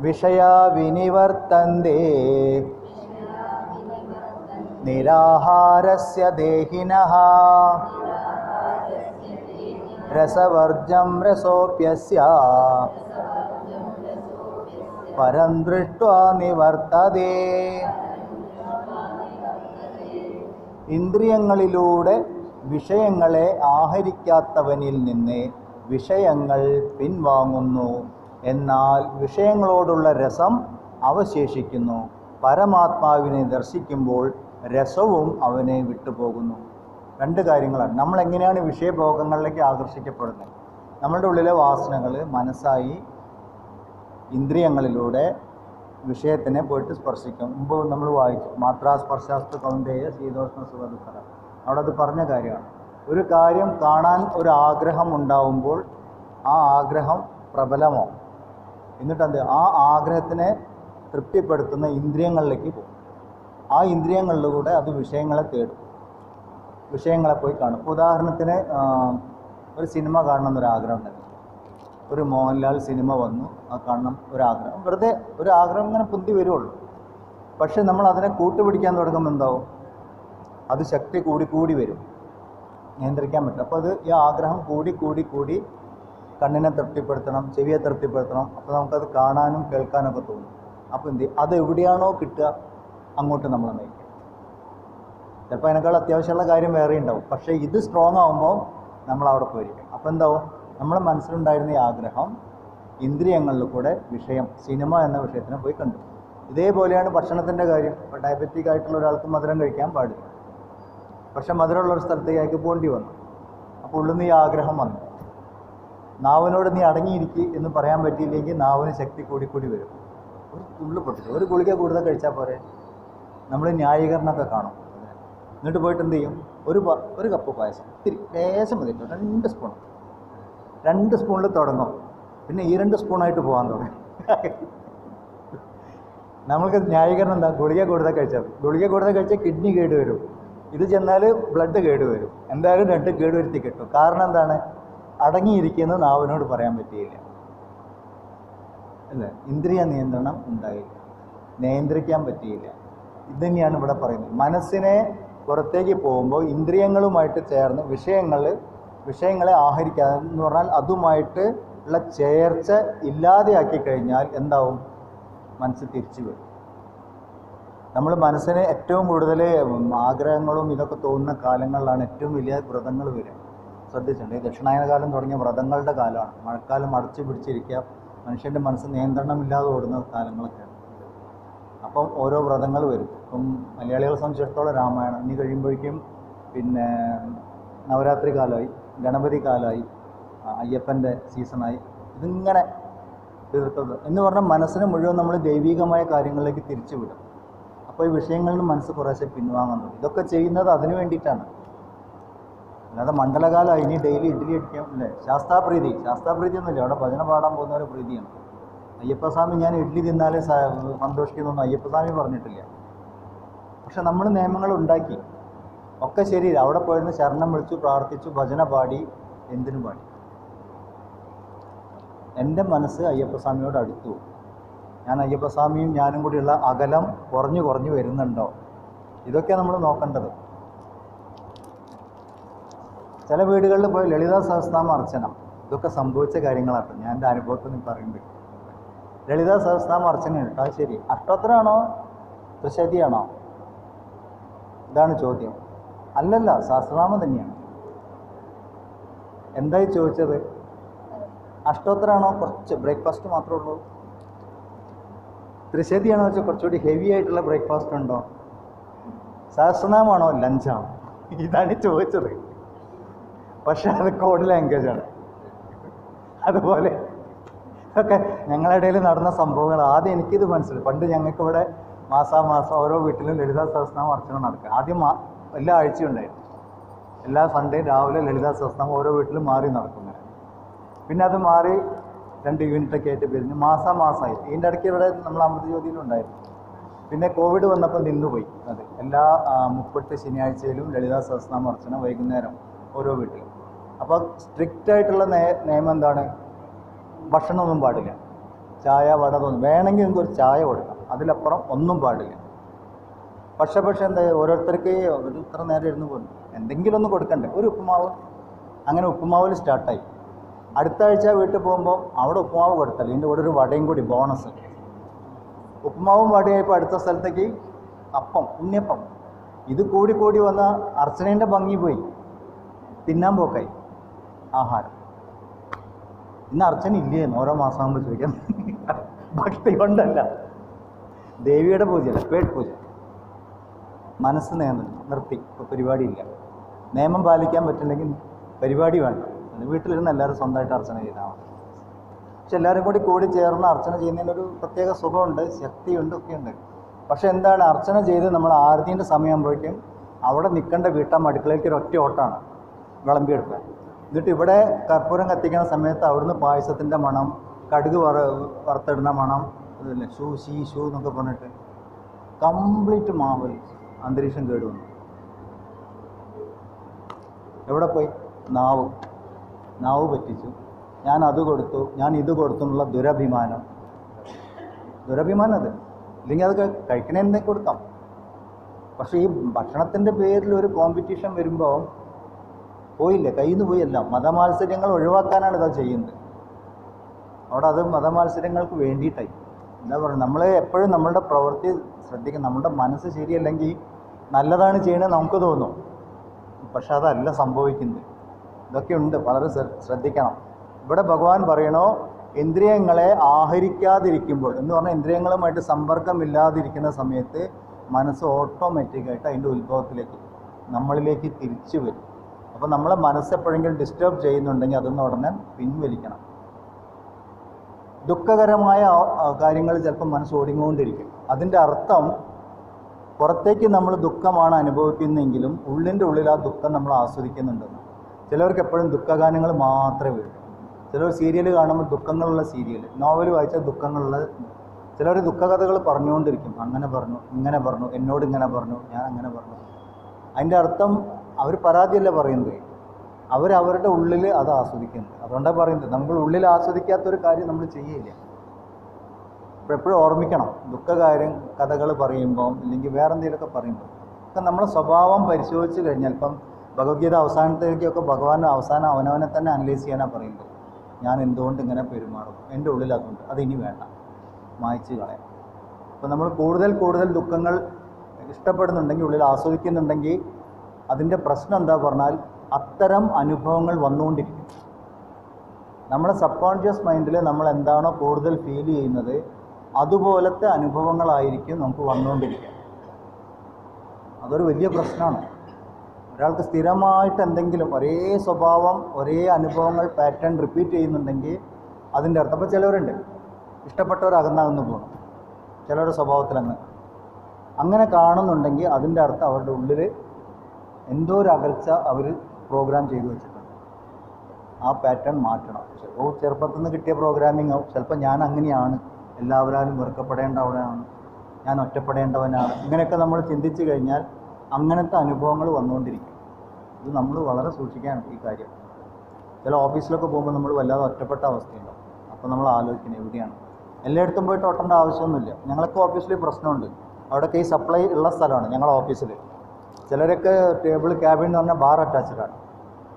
വിഷയ വിനിവർത്തന്തേ നിരാഹാരസ്യ ദേഹിനഃ രസവർജം രസോപ്യസ്യ പരം ദൃഷ്ട്വാ നിവർത്തതേ. ഇന്ദ്രിയങ്ങളിലൂടെ വിഷയങ്ങളെ ആഹരിക്കാത്തവനിൽ നിന്ന് വിഷയങ്ങൾ പിൻവാങ്ങുന്നു. എന്നാൽ വിഷയങ്ങളോടുള്ള രസം അവശേഷിക്കുന്നു. പരമാത്മാവിനെ ദർശിക്കുമ്പോൾ രസവും അവനെ വിട്ടുപോകുന്നു. രണ്ട് കാര്യങ്ങളാണ്. നമ്മളെങ്ങനെയാണ് വിഷയഭോഗങ്ങളിലേക്ക് ആകർഷിക്കപ്പെടുന്നത്? നമ്മളുടെ ഉള്ളിലെ വാസനകൾ മനസ്സായി ഇന്ദ്രിയങ്ങളിലൂടെ വിഷയത്തിനെ പോയിട്ട് സ്പർശിക്കും. മുമ്പ് നമ്മൾ വായിച്ചു, മാത്രാ സ്പർശാസ്തു കൗന്ദേയ ശീതോഷ്ണ സുഖദുഃഖം. അവിടെ അത് പറഞ്ഞ കാര്യമാണ്. ഒരു കാര്യം കാണാൻ ഒരു ആഗ്രഹം ഉണ്ടാവുമ്പോൾ ആ ആഗ്രഹം പ്രബലമോ, എന്നിട്ടെന്ത്, ആ ആഗ്രഹത്തിനെ തൃപ്തിപ്പെടുത്തുന്ന ഇന്ദ്രിയങ്ങളിലേക്ക് പോകും. ആ ഇന്ദ്രിയങ്ങളിലൂടെ അത് വിഷയങ്ങളെ തേടും, വിഷയങ്ങളെ പോയി കാണും. ഉദാഹരണത്തിന് ഒരു സിനിമ കാണണം എന്നൊരാഗ്രഹം ഉണ്ടെങ്കിൽ, ഒരു മോഹൻലാൽ സിനിമ വന്നു, ആ കാണണം ഒരാഗ്രഹം, വെറുതെ ഒരു ആഗ്രഹം ഇങ്ങനെ പുന്തി വരുള്ളൂ. പക്ഷെ നമ്മൾ അതിനെ കൂട്ടുപിടിക്കാൻ തുടങ്ങുമ്പോൾ എന്താവും? അത് ശക്തി കൂടി വരും, നിയന്ത്രിക്കാൻ പറ്റും. അപ്പോൾ അത് ഈ ആഗ്രഹം കൂടി കണ്ണിനെ തൃപ്തിപ്പെടുത്തണം, ചെവിയെ തൃപ്തിപ്പെടുത്തണം. അപ്പോൾ നമുക്കത് കാണാനും കേൾക്കാനൊക്കെ തോന്നും. അപ്പോൾ എന്ത് ചെയ്യും? അത് എവിടെയാണോ കിട്ടുക അങ്ങോട്ട് നമ്മൾ നയിക്കും. ചിലപ്പോൾ അതിനേക്കാൾ അത്യാവശ്യമുള്ള കാര്യം വേറെ ഉണ്ടാവും. പക്ഷേ ഇത് സ്ട്രോങ് ആകുമ്പോൾ നമ്മൾ അവിടെ പോയിരിക്കും. അപ്പോൾ എന്താവും? നമ്മുടെ മനസ്സിലുണ്ടായിരുന്ന ഈ ആഗ്രഹം ഇന്ദ്രിയങ്ങളിൽ കൂടെ വിഷയം, സിനിമ എന്ന വിഷയത്തിനെ പോയി കണ്ടു. ഇതേപോലെയാണ് ഭക്ഷണത്തിൻ്റെ കാര്യം. ഇപ്പോൾ ഡയബറ്റിക് ആയിട്ടുള്ള ഒരാൾക്ക് മധുരം കഴിക്കാൻ പാടില്ല. പക്ഷെ മധുരമുള്ളൊരു സ്ഥലത്തേക്ക് അയക്ക് പോകേണ്ടി വന്നു. അപ്പോൾ ഉള്ളിൽ നിന്ന് ഈ ആഗ്രഹം വന്നു. നാവിനോട് നീ അടങ്ങിയിരിക്കുക എന്ന് പറയാൻ പറ്റിയില്ലെങ്കിൽ നാവിന് ശക്തി കൂടി വരും. ഒരു തുള്ളി പൊട്ടിച്ചു, ഒരു ഗുളിക കൂടുതൽ കഴിച്ചാൽ പോരെ. നമ്മൾ ന്യായീകരണമൊക്കെ കാണും. എന്നിട്ട് പോയിട്ട് എന്ത് ചെയ്യും? ഒരു കപ്പ് പായസം, ഇത്തിരി ലേശം മതി, 2 സ്പൂൺ, 2 സ്പൂണിൽ തുടങ്ങും. പിന്നെ ഈ 2 സ്പൂണായിട്ട് പോകാൻ തുടങ്ങും. നമ്മൾക്ക് ന്യായീകരണം എന്താ? ഗുളിക കൂടുതൽ കഴിച്ചാൽ മതി. ഗുളിക കൂടുതൽ കഴിച്ചാൽ കിഡ്നി കേടുവരും, ഇത് ചെന്നാൽ ബ്ലഡ് കേടുവരും. എന്തായാലും 2 കേടുവരുത്തി കിട്ടും. കാരണം എന്താണ്? അടങ്ങിയിരിക്കുന്നത് നാവിനോട് പറയാൻ പറ്റിയില്ല, അല്ലേ? ഇന്ദ്രിയ നിയന്ത്രണം ഉണ്ടായില്ല, നിയന്ത്രിക്കാൻ പറ്റിയില്ല. ഇത് തന്നെയാണ് ഇവിടെ പറയുന്നത്. മനസ്സിനെ പുറത്തേക്ക് പോകുമ്പോൾ ഇന്ദ്രിയങ്ങളുമായിട്ട് ചേർന്ന് വിഷയങ്ങളെ ആഹരിക്കുക എന്ന് പറഞ്ഞാൽ അതുമായിട്ട് ഉള്ള ചേർച്ച ഇല്ലാതെയാക്കി കഴിഞ്ഞാൽ എന്താവും? മനസ്സ് തിരിച്ചു വരും. നമ്മൾ മനസ്സിന് ഏറ്റവും കൂടുതൽ ആഗ്രഹങ്ങളും ഇതൊക്കെ തോന്നുന്ന കാലങ്ങളിലാണ് ഏറ്റവും വലിയ വ്രതങ്ങൾ വരിക. ശ്രദ്ധിച്ചിട്ടുണ്ട്? ഈ ദക്ഷിണായന കാലം തുടങ്ങിയ വ്രതങ്ങളുടെ കാലമാണ്. മഴക്കാലം അടച്ചു പിടിച്ചിരിക്കുക, മനുഷ്യൻ്റെ മനസ്സ് നിയന്ത്രണമില്ലാതെ ഓടുന്ന കാലങ്ങളൊക്കെയാണ്. അപ്പം ഓരോ വ്രതങ്ങൾ വരും. ഇപ്പം മലയാളികളെ സംബന്ധിച്ചിടത്തോളം രാമായണം, ഇനി കഴിയുമ്പോഴേക്കും പിന്നെ നവരാത്രി കാലമായി, ഗണപതി കാലമായി, അയ്യപ്പൻ്റെ സീസണായി. ഇതിങ്ങനെ തീർത്തത് എന്ന് പറഞ്ഞാൽ മനസ്സിനെ മുഴുവൻ നമ്മൾ ദൈവികമായ കാര്യങ്ങളിലേക്ക് തിരിച്ചു വിടും. അപ്പോൾ ഈ വിഷയങ്ങളിൽ നിന്ന് മനസ്സ് കുറേശ്ശെ പിൻവാങ്ങുന്നു. ഇതൊക്കെ ചെയ്യുന്നത് അതിനു വേണ്ടിയിട്ടാണ്. അല്ലാതെ മണ്ഡലകാലമായി ഇനി ഡെയിലി ഇഡ്ഡലി അടിക്കാം, അല്ലേ? ശാസ്താപ്രീതി ഒന്നുമില്ല. അവിടെ ഭജന പാടാൻ പോകുന്നവരെ പ്രീതിയാണ്. അയ്യപ്പസ്വാമി ഞാൻ ഇഡ്ഡലി തിന്നാലേ സന്തോഷിക്കുന്നൊന്നും അയ്യപ്പസ്വാമി പറഞ്ഞിട്ടില്ല. പക്ഷെ നമ്മൾ നിയമങ്ങൾ ഉണ്ടാക്കി. ഒക്കെ ശരി, അവിടെ പോയിരുന്ന് ശരണം വിളിച്ചു, പ്രാർത്ഥിച്ചു, ഭജന പാടി, എന്തിനു പാടി. എൻ്റെ മനസ്സ് അയ്യപ്പസ്വാമിയോട് അടുത്തു. ഞാൻ അയ്യപ്പസ്വാമിയും ഞാനും കൂടിയുള്ള അകലം കുറഞ്ഞു കുറഞ്ഞു വരുന്നുണ്ടോ? ഇതൊക്കെയാണ് നമ്മൾ നോക്കേണ്ടത്. ചില വീടുകളിൽ പോയി ലളിതാ സഹസ്രനാമ അർച്ചന, ഇതൊക്കെ സംഭവിച്ച കാര്യങ്ങളാണ്. ഞാൻ എൻ്റെ അനുഭവത്തിൽ നിന്ന് പറയുന്നത്. ലളിതാ സഹസ്രനാമ അർച്ചനയാണ് കേട്ടോ, അത് ശരി. അഷ്ടോത്തരമാണോ ത്രിശതിയാണോ? ഇതാണ് ചോദ്യം. അല്ലല്ല, സഹസ്രനാമം തന്നെയാണ്. എന്തായി ചോദിച്ചത്? അഷ്ടോത്തരമാണോ? കുറച്ച് ബ്രേക്ക്ഫാസ്റ്റ് മാത്രമേ ഉള്ളൂ. ത്രിശതിയാണോ വെച്ചാൽ കുറച്ചുകൂടി ഹെവി ആയിട്ടുള്ള ബ്രേക്ക്ഫാസ്റ്റ് ഉണ്ടോ? സഹസ്രനാമാണോ ലഞ്ചാണോ? ഇതാണ് ചോദിച്ചത്. പക്ഷെ അത് കോഡ് ലാംഗ്വേജാണ്. അതുപോലെ ഒക്കെ ഞങ്ങളുടെ ഇടയിൽ നടന്ന സംഭവങ്ങൾ. ആദ്യം എനിക്കിത് മനസ്സിലായി. പണ്ട് ഞങ്ങൾക്കിവിടെ മാസാമാസം ഓരോ വീട്ടിലും ലളിതാ സഹസ്രനാമം അർച്ചന നടക്കുക. ആദ്യം എല്ലാ ആഴ്ചയും ഉണ്ടായിരുന്നു. എല്ലാ സൺഡേയും രാവിലെ ലളിതാ സഹസ്രനാമം ഓരോ വീട്ടിലും മാറി നടക്കുന്നത്. പിന്നെ അത് മാറി 2 യൂണിറ്റൊക്കെ ആയിട്ട് പിരിഞ്ഞ് മാസാമാസമായി. ഇതിൻ്റെ ഇടയ്ക്ക് ഇവിടെ നമ്മൾ അമൃതജ്യോതിയിലുണ്ടായിരുന്നു. പിന്നെ കോവിഡ് വന്നപ്പോൾ നിന്നുപോയി അത്. എല്ലാ 30 ശനിയാഴ്ചയിലും ലളിതാ സഹസ്രനാമം അർച്ചന വൈകുന്നേരം ഓരോ വീട്ടിലും. അപ്പോൾ സ്ട്രിക്റ്റായിട്ടുള്ള നിയമം എന്താണ്? ഭക്ഷണമൊന്നും പാടില്ല. ചായ, വട തോന്നും. വേണമെങ്കിൽ നിങ്ങൾക്ക് ഒരു ചായ കൊടുക്കാം, അതിലപ്പുറം ഒന്നും പാടില്ല. പക്ഷേ എന്താ, ഓരോരുത്തർക്ക് ഒരു ഇത്ര നേരം ഇരുന്ന് പോകുന്നു, എന്തെങ്കിലും ഒന്ന് കൊടുക്കണ്ടേ? ഒരു ഉപ്പുമാവ്. അങ്ങനെ ഉപ്പുമാവിൽ സ്റ്റാർട്ടായി. അടുത്ത ആഴ്ച വീട്ടിൽ പോകുമ്പോൾ അവിടെ ഉപ്പുമാവ് കൊടുത്തല്ല, ഇതിൻ്റെ കൂടെ ഒരു വടയും കൂടി ബോണസ്. ഉപ്പുമാവും വടയായപ്പോൾ അടുത്ത സ്ഥലത്തേക്ക് അപ്പം, ഉണ്ണിയപ്പം. ഇത് കൂടി വന്ന അർച്ചനേൻ്റെ ഭംഗി പോയി, തിന്നാൻ പോക്കായി ആഹാരം. ഇന്ന് അർച്ചന ഇല്ലേന്ന് ഓരോ മാസം ആകുമ്പോൾ ചോദിക്കാം. ഭക്തി കൊണ്ടല്ല, ദേവിയുടെ പൂജയല്ല, പേട്ട് പൂജ. മനസ്സ് നിർത്തി. ഇപ്പോൾ പരിപാടിയില്ല. നിയമം പാലിക്കാൻ പറ്റില്ലെങ്കിൽ പരിപാടി വേണ്ട. വീട്ടിലിരുന്ന് എല്ലാവരും സ്വന്തമായിട്ട് അർച്ചന ചെയ്താൽ മതി. പക്ഷെ എല്ലാവരും കൂടി ചേർന്ന് അർച്ചന ചെയ്യുന്നതിനൊരു പ്രത്യേക സുഖമുണ്ട്, ശക്തിയുണ്ട്, ഒക്കെയുണ്ട്. പക്ഷെ എന്താണ്, അർച്ചന ചെയ്ത് നമ്മൾ ആരതിൻ്റെ സമയമാകുമ്പോഴേക്കും അവിടെ നിൽക്കേണ്ട വീട്ടമ്മ അടുക്കളയിലേക്ക് ഒരു ഒറ്റ ഓട്ടാണ് വിളമ്പിയെടുക്കാൻ. എന്നിട്ട് ഇവിടെ കർപ്പൂരം കത്തിക്കുന്ന സമയത്ത് അവിടുന്ന് പായസത്തിൻ്റെ മണം, കടുക് വറുത്തിടുന്ന മണം, അതല്ലേ ഷൂ എന്നൊക്കെ പറഞ്ഞിട്ട് കംപ്ലീറ്റ് മാവൽ അന്തരീക്ഷം കേടുവന്നു. എവിടെ പോയി? നാവ് പറ്റിച്ചു. ഞാൻ അത് കൊടുത്തു, ഞാൻ ഇത് കൊടുത്തു എന്നുള്ള ദുരഭിമാനം അത്. ഇല്ലെങ്കിൽ അത് കഴിക്കണേ എന്തെങ്കിലും കൊടുക്കാം. പക്ഷേ ഈ ഭക്ഷണത്തിൻ്റെ പേരിൽ ഒരു കോമ്പറ്റീഷൻ വരുമ്പോൾ പോയില്ലേ, കയ്യിൽ നിന്ന് പോയല്ല. മതമാത്സര്യങ്ങൾ ഒഴിവാക്കാനാണ് ഇതാ ചെയ്യുന്നത്. അവിടെ അത് മതമാത്സര്യങ്ങൾക്ക് വേണ്ടിയിട്ടായി. എന്താ പറയുക, നമ്മൾ എപ്പോഴും നമ്മളുടെ പ്രവൃത്തി ശ്രദ്ധിക്കണം. നമ്മുടെ മനസ്സ് ശരിയല്ലെങ്കിൽ നല്ലതാണ് ചെയ്യണത് നമുക്ക് തോന്നും, പക്ഷെ അതല്ല സംഭവിക്കുന്നത്. ഇതൊക്കെ ഉണ്ട്, വളരെ ശ്രദ്ധിക്കണം. ഇവിടെ ഭഗവാൻ പറയണോ, ഇന്ദ്രിയങ്ങളെ ആഹരിക്കാതിരിക്കുമ്പോൾ എന്ന് പറഞ്ഞാൽ ഇന്ദ്രിയങ്ങളുമായിട്ട് സമ്പർക്കമില്ലാതിരിക്കുന്ന സമയത്ത് മനസ്സ് ഓട്ടോമാറ്റിക്കായിട്ട് അതിൻ്റെ ഉത്ഭവത്തിലേക്ക് നമ്മളിലേക്ക് തിരിച്ചു വരും. അപ്പോൾ നമ്മളെ മനസ്സ് എപ്പോഴെങ്കിലും ഡിസ്റ്റർബ് ചെയ്യുന്നുണ്ടെങ്കിൽ അതൊന്ന് ഉടനെ പിൻവലിക്കണം. ദുഃഖകരമായ കാര്യങ്ങൾ ചിലപ്പോൾ മനസ്സ് ഓടിക്കൊണ്ടിരിക്കും. അതിൻ്റെ അർത്ഥം പുറത്തേക്ക് നമ്മൾ ദുഃഖമാണ് അനുഭവിക്കുന്നതെങ്കിലും ഉള്ളിൻ്റെ ഉള്ളിൽ ആ ദുഃഖം നമ്മൾ ആസ്വദിക്കുന്നുണ്ടെന്ന്. ചിലവർക്ക് എപ്പോഴും ദുഃഖഗാനങ്ങൾ മാത്രമേ വരൂ. ചിലർ സീരിയൽ കാണുമ്പോൾ ദുഃഖങ്ങളുള്ള സീരിയൽ, നോവൽ വായിച്ചാൽ ദുഃഖങ്ങളുള്ള. ചിലർ ദുഃഖകഥകൾ പറഞ്ഞുകൊണ്ടിരിക്കും. അങ്ങനെ പറഞ്ഞു, ഇങ്ങനെ പറഞ്ഞു, എന്നോട് ഇങ്ങനെ പറഞ്ഞു, ഞാൻ അങ്ങനെ പറഞ്ഞു. അതിൻ്റെ അർത്ഥം അവർ പരാതിയല്ല പറയുന്നത്, അവരവരുടെ ഉള്ളിൽ അത് ആസ്വദിക്കുന്നത്. അതുകൊണ്ടാണ് പറയുന്നത്, നമ്മൾ ഉള്ളിൽ ആസ്വദിക്കാത്തൊരു കാര്യം നമ്മൾ ചെയ്യില്ല. അപ്പോൾ എപ്പോഴും ഓർമ്മിക്കണം, കഥകൾ പറയുമ്പോൾ അല്ലെങ്കിൽ വേറെ എന്തെങ്കിലുമൊക്കെ പറയുമ്പോൾ ഒക്കെ നമ്മുടെ സ്വഭാവം പരിശോധിച്ച് കഴിഞ്ഞാൽ, ഇപ്പം ഭഗവത്ഗീത അവസാനത്തേക്കൊക്കെ ഭഗവാൻ അവസാനം അവനവനെ തന്നെ അനലൈസ് ചെയ്യാനാണ് പറയുന്നത്. ഞാൻ എന്തുകൊണ്ട് ഇങ്ങനെ പെരുമാറും, എൻ്റെ ഉള്ളിൽ അതുണ്ട്, അതിനി വേണ്ട, മായ്ച്ച് കളയാം. അപ്പോൾ നമ്മൾ കൂടുതൽ ദുഃഖങ്ങൾ ഇഷ്ടപ്പെടുന്നുണ്ടെങ്കിൽ, ഉള്ളിൽ ആസ്വദിക്കുന്നുണ്ടെങ്കിൽ, അതിൻ്റെ പ്രശ്നം എന്താ പറഞ്ഞാൽ അത്തരം അനുഭവങ്ങൾ വന്നുകൊണ്ടിരിക്കും. നമ്മുടെ സബ് കോൺഷ്യസ് മൈൻഡിൽ നമ്മൾ എന്താണോ കൂടുതൽ ഫീൽ ചെയ്യുന്നത് അതുപോലത്തെ അനുഭവങ്ങളായിരിക്കും നമുക്ക് വന്നുകൊണ്ടിരിക്കുക. അതൊരു വലിയ പ്രശ്നമാണ്. ഒരാൾക്ക് സ്ഥിരമായിട്ട് എന്തെങ്കിലും ഒരേ സ്വഭാവം, ഒരേ അനുഭവങ്ങൾ, പാറ്റേൺ റിപ്പീറ്റ് ചെയ്യുന്നുണ്ടെങ്കിൽ അതിൻ്റെ അർത്ഥം, അപ്പോൾ ചിലവരുണ്ട് ഇഷ്ടപ്പെട്ടവർ അകന്നാകുന്നു പോകണം, ചിലരുടെ സ്വഭാവത്തിൽ അങ്ങനെ കാണുന്നുണ്ടെങ്കിൽ അതിൻ്റെ അർത്ഥം അവരുടെ ഉള്ളിൽ എന്തോ ഒരു അകൽച്ച അവർ പ്രോഗ്രാം ചെയ്തു വെച്ചിട്ടുണ്ട്. ആ പാറ്റേൺ മാറ്റണം. ചെറുപ്പത്തിൽ നിന്ന് കിട്ടിയ പ്രോഗ്രാമിംഗ് ആവും. ചിലപ്പോൾ ഞാൻ അങ്ങനെയാണ്, എല്ലാവരും വെറുക്കപ്പെടേണ്ടവനാണ്, ഞാൻ ഒറ്റപ്പെടേണ്ടവനാണ്, ഇങ്ങനെയൊക്കെ നമ്മൾ ചിന്തിച്ചു കഴിഞ്ഞാൽ അങ്ങനത്തെ അനുഭവങ്ങൾ വന്നുകൊണ്ടിരിക്കും. ഇത് നമ്മൾ വളരെ സൂക്ഷിക്കാണ് ഈ കാര്യം. ചില ഓഫീസിലൊക്കെ പോകുമ്പോൾ നമ്മൾ വല്ലാതെ ഒറ്റപ്പെട്ട അവസ്ഥയുണ്ടാവും. അപ്പോൾ നമ്മൾ ആലോചിക്കുന്നത് എവിടെയാണ്. എല്ലായിടത്തും പോയിട്ട് ഒട്ടേണ്ട ആവശ്യമൊന്നുമില്ല. ഞങ്ങളൊക്കെ ഓഫീസിൽ പ്രശ്നമുണ്ട്. അവിടെയൊക്കെ ഈ സപ്ലൈ ഉള്ള സ്ഥലമാണ് ഞങ്ങളുടെ ഓഫീസിൽ. ചിലരൊക്കെ ടേബിൾ ക്യാബിൻ എന്ന് പറഞ്ഞാൽ ബാർ അറ്റാച്ച്ഡാണ്.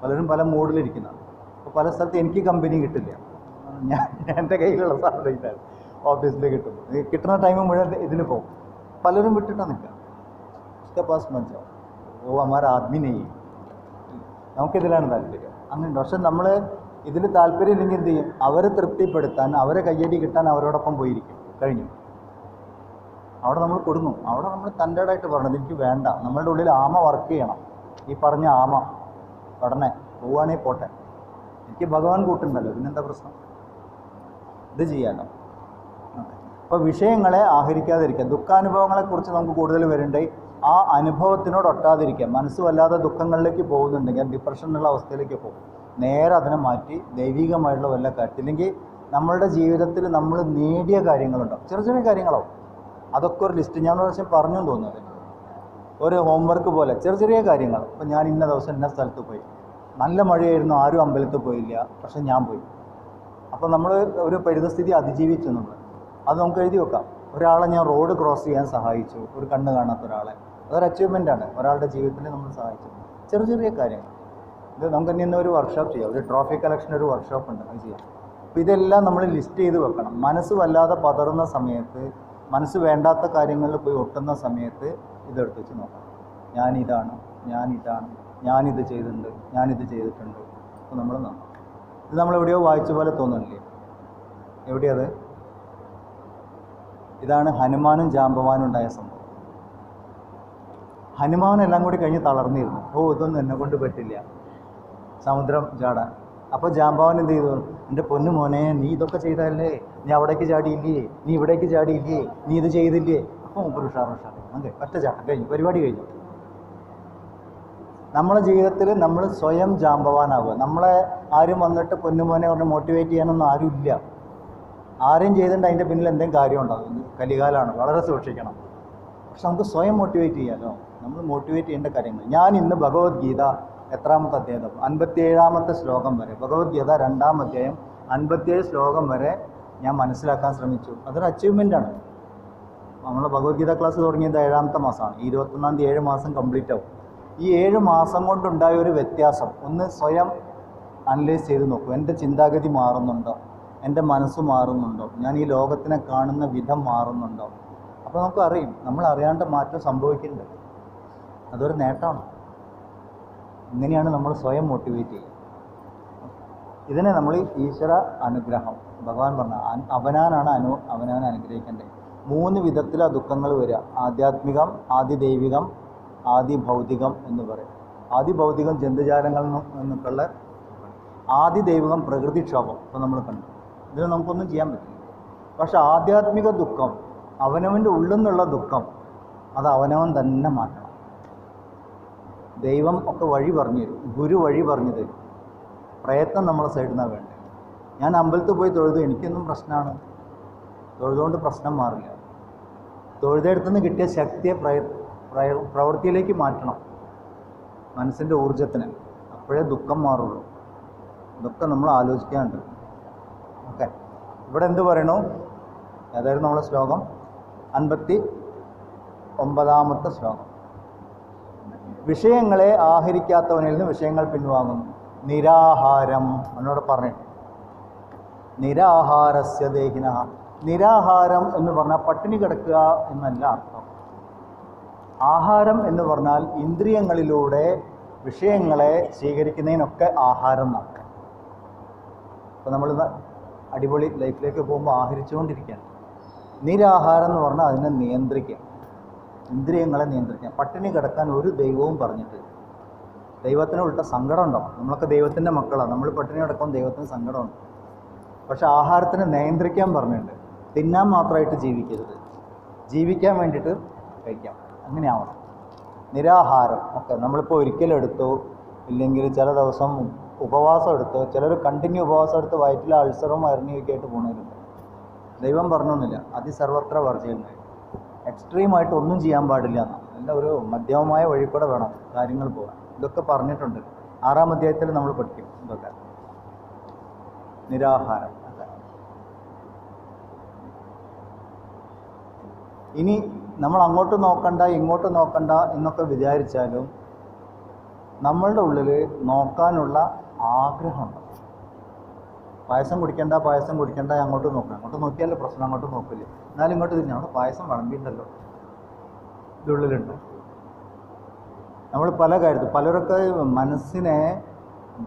പലരും പല മൂഡിലിരിക്കുന്നതാണ്. അപ്പോൾ പല സ്ഥലത്ത് എനിക്ക് കമ്പനി കിട്ടില്ല. ഞാൻ എൻ്റെ കയ്യിലുള്ള സാധനം ഇതാണ് ഓഫീസിൽ കിട്ടും. കിട്ടുന്ന ടൈം മുഴുവൻ ഇതിന് പോകും. പലരും വിട്ടിട്ടാണ് നിൽക്കുക. उसके पास मत जाओ, वो हमारा आदमी नहीं है. നമുക്കിതിലാണ് താല്പര്യം. അങ്ങനെ. പക്ഷെ നമ്മൾ ഇതിൽ താല്പര്യം ഇല്ലെങ്കിൽ എന്ത് ചെയ്യും? അവരെ തൃപ്തിപ്പെടുത്താൻ, അവരെ കയ്യടി കിട്ടാൻ അവരോടൊപ്പം പോയിരിക്കും. കഴിഞ്ഞു. അവിടെ നമ്മൾ കൊടുങ്ങും. അവിടെ നമ്മൾ തൻ്റെതായിട്ട് പറഞ്ഞത് എനിക്ക് വേണ്ട. നമ്മളുടെ ഉള്ളിൽ ആമ വർക്ക് ചെയ്യണം. ഈ പറഞ്ഞ ആമ ഉടനെ പോവുകയാണെങ്കിൽ പോട്ടെ, എനിക്ക് ഭഗവാൻ കൂട്ടുണ്ടല്ലോ, പിന്നെന്താ പ്രശ്നം? ഇത് ചെയ്യാമല്ലോ. അപ്പോൾ വിഷയങ്ങളെ ആഹരിക്കാതിരിക്കുക. ദുഃഖാനുഭവങ്ങളെക്കുറിച്ച് നമുക്ക് കൂടുതൽ വരണ്ടേ, ആ അനുഭവത്തിനോട് ഒട്ടാതിരിക്കുക. മനസ്സ് വല്ലാതെ ദുഃഖങ്ങളിലേക്ക് പോകുന്നുണ്ടെങ്കിൽ ഡിപ്രഷനുള്ള അവസ്ഥയിലേക്ക് പോകും. നേരെ അതിനെ മാറ്റി ദൈവികമായിട്ടുള്ള വല്ല കാര്യത്തില്ലെങ്കിൽ നമ്മളുടെ ജീവിതത്തിൽ നമ്മൾ നേടിയ കാര്യങ്ങളുണ്ടാവും. ചെറിയ ചെറിയ കാര്യങ്ങളാവും. അതൊക്കെ ഒരു ലിസ്റ്റ് ഞാൻ പ്രാവശ്യം പറഞ്ഞു തോന്നുന്നത്. ഒരു ഹോംവർക്ക് പോലെ ചെറിയ ചെറിയ കാര്യങ്ങൾ. ഇപ്പോൾ ഞാൻ ഇന്ന ദിവസം ഇന്ന സ്ഥലത്ത് പോയി, നല്ല മഴയായിരുന്നു, ആരും അമ്പലത്തിൽ പോയില്ല, പക്ഷെ ഞാൻ പോയി. അപ്പോൾ നമ്മൾ ഒരു പരിതസ്ഥിതി അതിജീവിച്ചു. നമ്മൾ അത് നമുക്ക് എഴുതി വെക്കാം. ഒരാളെ ഞാൻ റോഡ് ക്രോസ് ചെയ്യാൻ സഹായിച്ചു, ഒരു കണ്ണ് കാണാത്ത ഒരാളെ. അതൊരു അച്ചീവ്മെൻ്റാണ്. ഒരാളുടെ ജീവിതത്തിൽ നമ്മൾ സഹായിച്ചു. ചെറിയ ചെറിയ കാര്യങ്ങൾ. ഇത് നമുക്ക് ഇനി ഒരു വർക്ക്ഷോപ്പ് ചെയ്യാം. ഒരു ട്രോഫി കളക്ഷൻ ഒരു വർക്ക്ഷോപ്പ് ഉണ്ട്, അത് ചെയ്യാം. അപ്പോൾ ഇതെല്ലാം നമ്മൾ ലിസ്റ്റ് ചെയ്ത് വെക്കണം. മനസ്സ് വല്ലാതെ പതറുന്ന സമയത്ത്, മനസ്സ് വേണ്ടാത്ത കാര്യങ്ങളിൽ പോയി ഒട്ടുന്ന സമയത്ത് ഇതെടുത്ത് വെച്ച് നോക്കണം. ഞാനിതാണ്, ഞാനിത് ചെയ്തിട്ടുണ്ട്, ഞാനിത് ചെയ്തിട്ടുണ്ട്. അപ്പോൾ നമ്മൾ നോക്കണം. ഇത് നമ്മളെവിടെയോ വായിച്ച പോലെ തോന്നുന്നില്ലേ? എവിടെയത്? ഇതാണ് ഹനുമാനും ജാമ്പവാനും ഉണ്ടായ സംഭവം. ഹനുമാൻ എല്ലാം കൂടി കഴിഞ്ഞ് തളർന്നിരുന്നു. ഇതൊന്നും എന്നെ കൊണ്ട് പറ്റില്ല, സമുദ്രം ചാടാൻ. അപ്പോൾ ജാമ്പവാൻ എന്ത് ചെയ്തു? എൻ്റെ പൊന്നു മോനെ, നീ ഇതൊക്കെ ചെയ്തല്ലേ, നീ അവിടേക്ക് ചാടിയില്ലേ, നീ ഇവിടേക്ക് ചാടിയില്ലേ, നീ ഇത് ചെയ്തില്ലേ. അപ്പോൾ മുമ്പ് ഉഷാർ അതെ ഒറ്റ ചാട്ടം കഴിഞ്ഞു, പരിപാടി കഴിഞ്ഞു. നമ്മളെ ജീവിതത്തിൽ നമ്മൾ സ്വയം ജാമ്പവാനാവുക. നമ്മളെ ആരും വന്നിട്ട് പൊന്നുമോനെ പറഞ്ഞ് മോട്ടിവേറ്റ് ചെയ്യാനൊന്നും ആരും ഇല്ല. ആരെയും ചെയ്തിട്ടുണ്ട് അതിൻ്റെ പിന്നിൽ എന്തെങ്കിലും കാര്യമുണ്ടാകും. കലികാലമാണ്, വളരെ സൂക്ഷിക്കണം. പക്ഷെ നമുക്ക് സ്വയം മോട്ടിവേറ്റ് ചെയ്യാമല്ലോ. നമ്മൾ മോട്ടിവേറ്റ് ചെയ്യേണ്ട കാര്യങ്ങൾ. ഞാൻ ഇന്ന് ഭഗവത്ഗീത എത്രാമത്തെ അധ്യായം? 57ാമത്തെ ശ്ലോകം വരെ. ഭഗവത്ഗീത 2-ാം അധ്യായം 57 ശ്ലോകം വരെ ഞാൻ മനസ്സിലാക്കാൻ ശ്രമിച്ചു. അതൊരു അച്ചീവ്മെൻ്റാണ്. നമ്മൾ ഭഗവത്ഗീത ക്ലാസ് തുടങ്ങിയത് 7ാമത്തെ മാസമാണ്. 21-ാം തീയതി 7 മാസം കംപ്ലീറ്റ് ആവും. ഈ 7 മാസം കൊണ്ടുണ്ടായ ഒരു വ്യത്യാസം ഒന്ന് സ്വയം അനലൈസ് ചെയ്ത് നോക്കൂ. എൻ്റെ ചിന്താഗതി മാറുന്നുണ്ടോ? എൻ്റെ മനസ്സ് മാറുന്നുണ്ടോ? ഞാൻ ഈ ലോകത്തിനെ കാണുന്ന വിധം മാറുന്നുണ്ടോ? അപ്പോൾ നമുക്ക് അറിയും നമ്മൾ അറിയാണ്ട് മാറ്റം സംഭവിക്കുന്നുണ്ട്. അതൊരു നേട്ടമാണ്. ഇങ്ങനെയാണ് നമ്മൾ സ്വയം മോട്ടിവേറ്റ് ചെയ്യുക. ഇതിനെ നമ്മൾ ഈശ്വര അനുഗ്രഹം, ഭഗവാൻ പറഞ്ഞ അവനാനാണ് അവനാനെ അനുഗ്രഹിക്കേണ്ടത്. 3 വിധത്തിലാണ് ദുഃഖങ്ങൾ വരിക. ആധ്യാത്മികം, ആദിദൈവികം, ആദിഭൗതികം എന്ന് പറയും. ആദിഭൗതികം ജന്തുജാലങ്ങളിൽ നിന്നൊക്കെയുള്ള, ആദിദൈവികം പ്രകൃതിക്ഷോഭം. ഇപ്പോൾ നമ്മൾ കണ്ടു. ഇതിന് നമുക്കൊന്നും ചെയ്യാൻ പറ്റില്ല. പക്ഷെ ആധ്യാത്മിക ദുഃഖം, അവനവൻ്റെ ഉള്ളിൽ നിന്നുള്ള ദുഃഖം, അത് അവനവൻ തന്നെ മാറ്റണം. ദൈവം ഒക്കെ വഴി പറഞ്ഞു തരും, ഗുരു വഴി പറഞ്ഞു തരും. പ്രയത്നം നമ്മളെ സൈഡിൽ നിന്നാണ് വേണ്ടത്. ഞാൻ അമ്പലത്തിൽ പോയി തൊഴുതു, എനിക്കൊന്നും പ്രശ്നമാണ്, തൊഴുതുകൊണ്ട് പ്രശ്നം മാറില്ല. തൊഴുതെടുത്തുനിന്ന് കിട്ടിയ ശക്തിയെ പ്രവൃത്തിയിലേക്ക് മാറ്റണം, മനസ്സിൻ്റെ ഊർജത്തിന്. അപ്പോഴേ ദുഃഖം മാറുള്ളൂ. ഇതൊക്കെ നമ്മൾ ആലോചിക്കാനുണ്ട്. ഓക്കെ, ഇവിടെ എന്ത് പറയണു? ഏതായിരുന്നു നമ്മളെ ശ്ലോകം? 59ാമത്തെ ശ്ലോകം. വിഷയങ്ങളെ ആഹരിക്കാത്തവനിൽ നിന്ന് വിഷയങ്ങൾ പിൻവാങ്ങുന്നു. നിരാഹാരം എന്നോട് പറഞ്ഞിട്ട്, നിരാഹാരസ്യ ദേഹിന. നിരാഹാരം എന്ന് പറഞ്ഞാൽ പട്ടിണി കിടക്കുക എന്നല്ല അർത്ഥം. ആഹാരം എന്ന് പറഞ്ഞാൽ ഇന്ദ്രിയങ്ങളിലൂടെ വിഷയങ്ങളെ സ്വീകരിക്കുന്നതിനൊക്കെ ആഹാരം നടക്കും. അപ്പോൾ നമ്മൾ അടിപൊളി ലൈഫിലേക്ക് പോകുമ്പോൾ ആഹരിച്ചുകൊണ്ടിരിക്കുകയാണ്. നിരാഹാരം എന്ന് പറഞ്ഞാൽ അതിനെ നിയന്ത്രിക്കുക, ഇന്ദ്രിയങ്ങളെ നിയന്ത്രിക്കുക. പട്ടിണി കിടക്കാൻ ഒരു ദൈവവും പറഞ്ഞിട്ട് ദൈവത്തിന് ഉൾട്ട സങ്കടം ഉണ്ടാവും. നമ്മളൊക്കെ ദൈവത്തിൻ്റെ മക്കളാണ്, നമ്മൾ പട്ടിണി കിടക്കുമ്പോൾ ദൈവത്തിന് സങ്കടമുണ്ട്. പക്ഷെ ആഹാരത്തിനെ നിയന്ത്രിക്കാൻ പറഞ്ഞിട്ടുണ്ട്. തിന്നാൻ മാത്രമായിട്ട് ജീവിക്കരുത്, ജീവിക്കാൻ വേണ്ടിയിട്ട് കഴിക്കാം. അങ്ങനെയാവണം. നിരാഹാരം ഒക്കെ നമ്മളിപ്പോൾ ഒരിക്കലെടുത്തു, ഇല്ലെങ്കിൽ ചില ദിവസം ഉപവാസം എടുത്ത്, ചിലർ കണ്ടിന്യൂ ഉപവാസം എടുത്ത് വയറ്റിലെ അൾസറും വയറിനെയൊക്കെ ആയിട്ട് പോകുന്നവരുണ്ട്. ദൈവം പറഞ്ഞൊന്നുമില്ല അതിസർവത്ര വർജ്യങ്ങൾ, എക്സ്ട്രീമായിട്ട് ഒന്നും ചെയ്യാൻ പാടില്ല എന്നാണ്. എല്ലാം ഒരു മധ്യമമായ വഴി കൂടെ വേണം കാര്യങ്ങൾ പോകാൻ. ഇതൊക്കെ പറഞ്ഞിട്ടുണ്ട്. 6-ാം അധ്യായത്തിൽ നമ്മൾ പഠിക്കും ഇതൊക്കെ. നിരാഹാരം. ഇനി നമ്മൾ അങ്ങോട്ട് നോക്കണ്ട ഇങ്ങോട്ട് നോക്കണ്ട എന്നൊക്കെ വിചാരിച്ചാലും നമ്മളുടെ ഉള്ളിൽ നോക്കാനുള്ള ആഗ്രഹമുണ്ട്. പായസം കുടിക്കണ്ട അങ്ങോട്ട് നോക്കണം. അങ്ങോട്ട് നോക്കിയാലേ പ്രശ്നം, അങ്ങോട്ട് നോക്കില്ല. എന്നാലും ഇങ്ങോട്ട് തിരിഞ്ഞാൽ അവിടെ പായസം വിളമ്പിയിട്ടുണ്ടല്ലോ, ഇതുള്ളിലുണ്ട്. നമ്മൾ പല കാര്യത്തിൽ പലരൊക്കെ മനസ്സിനെ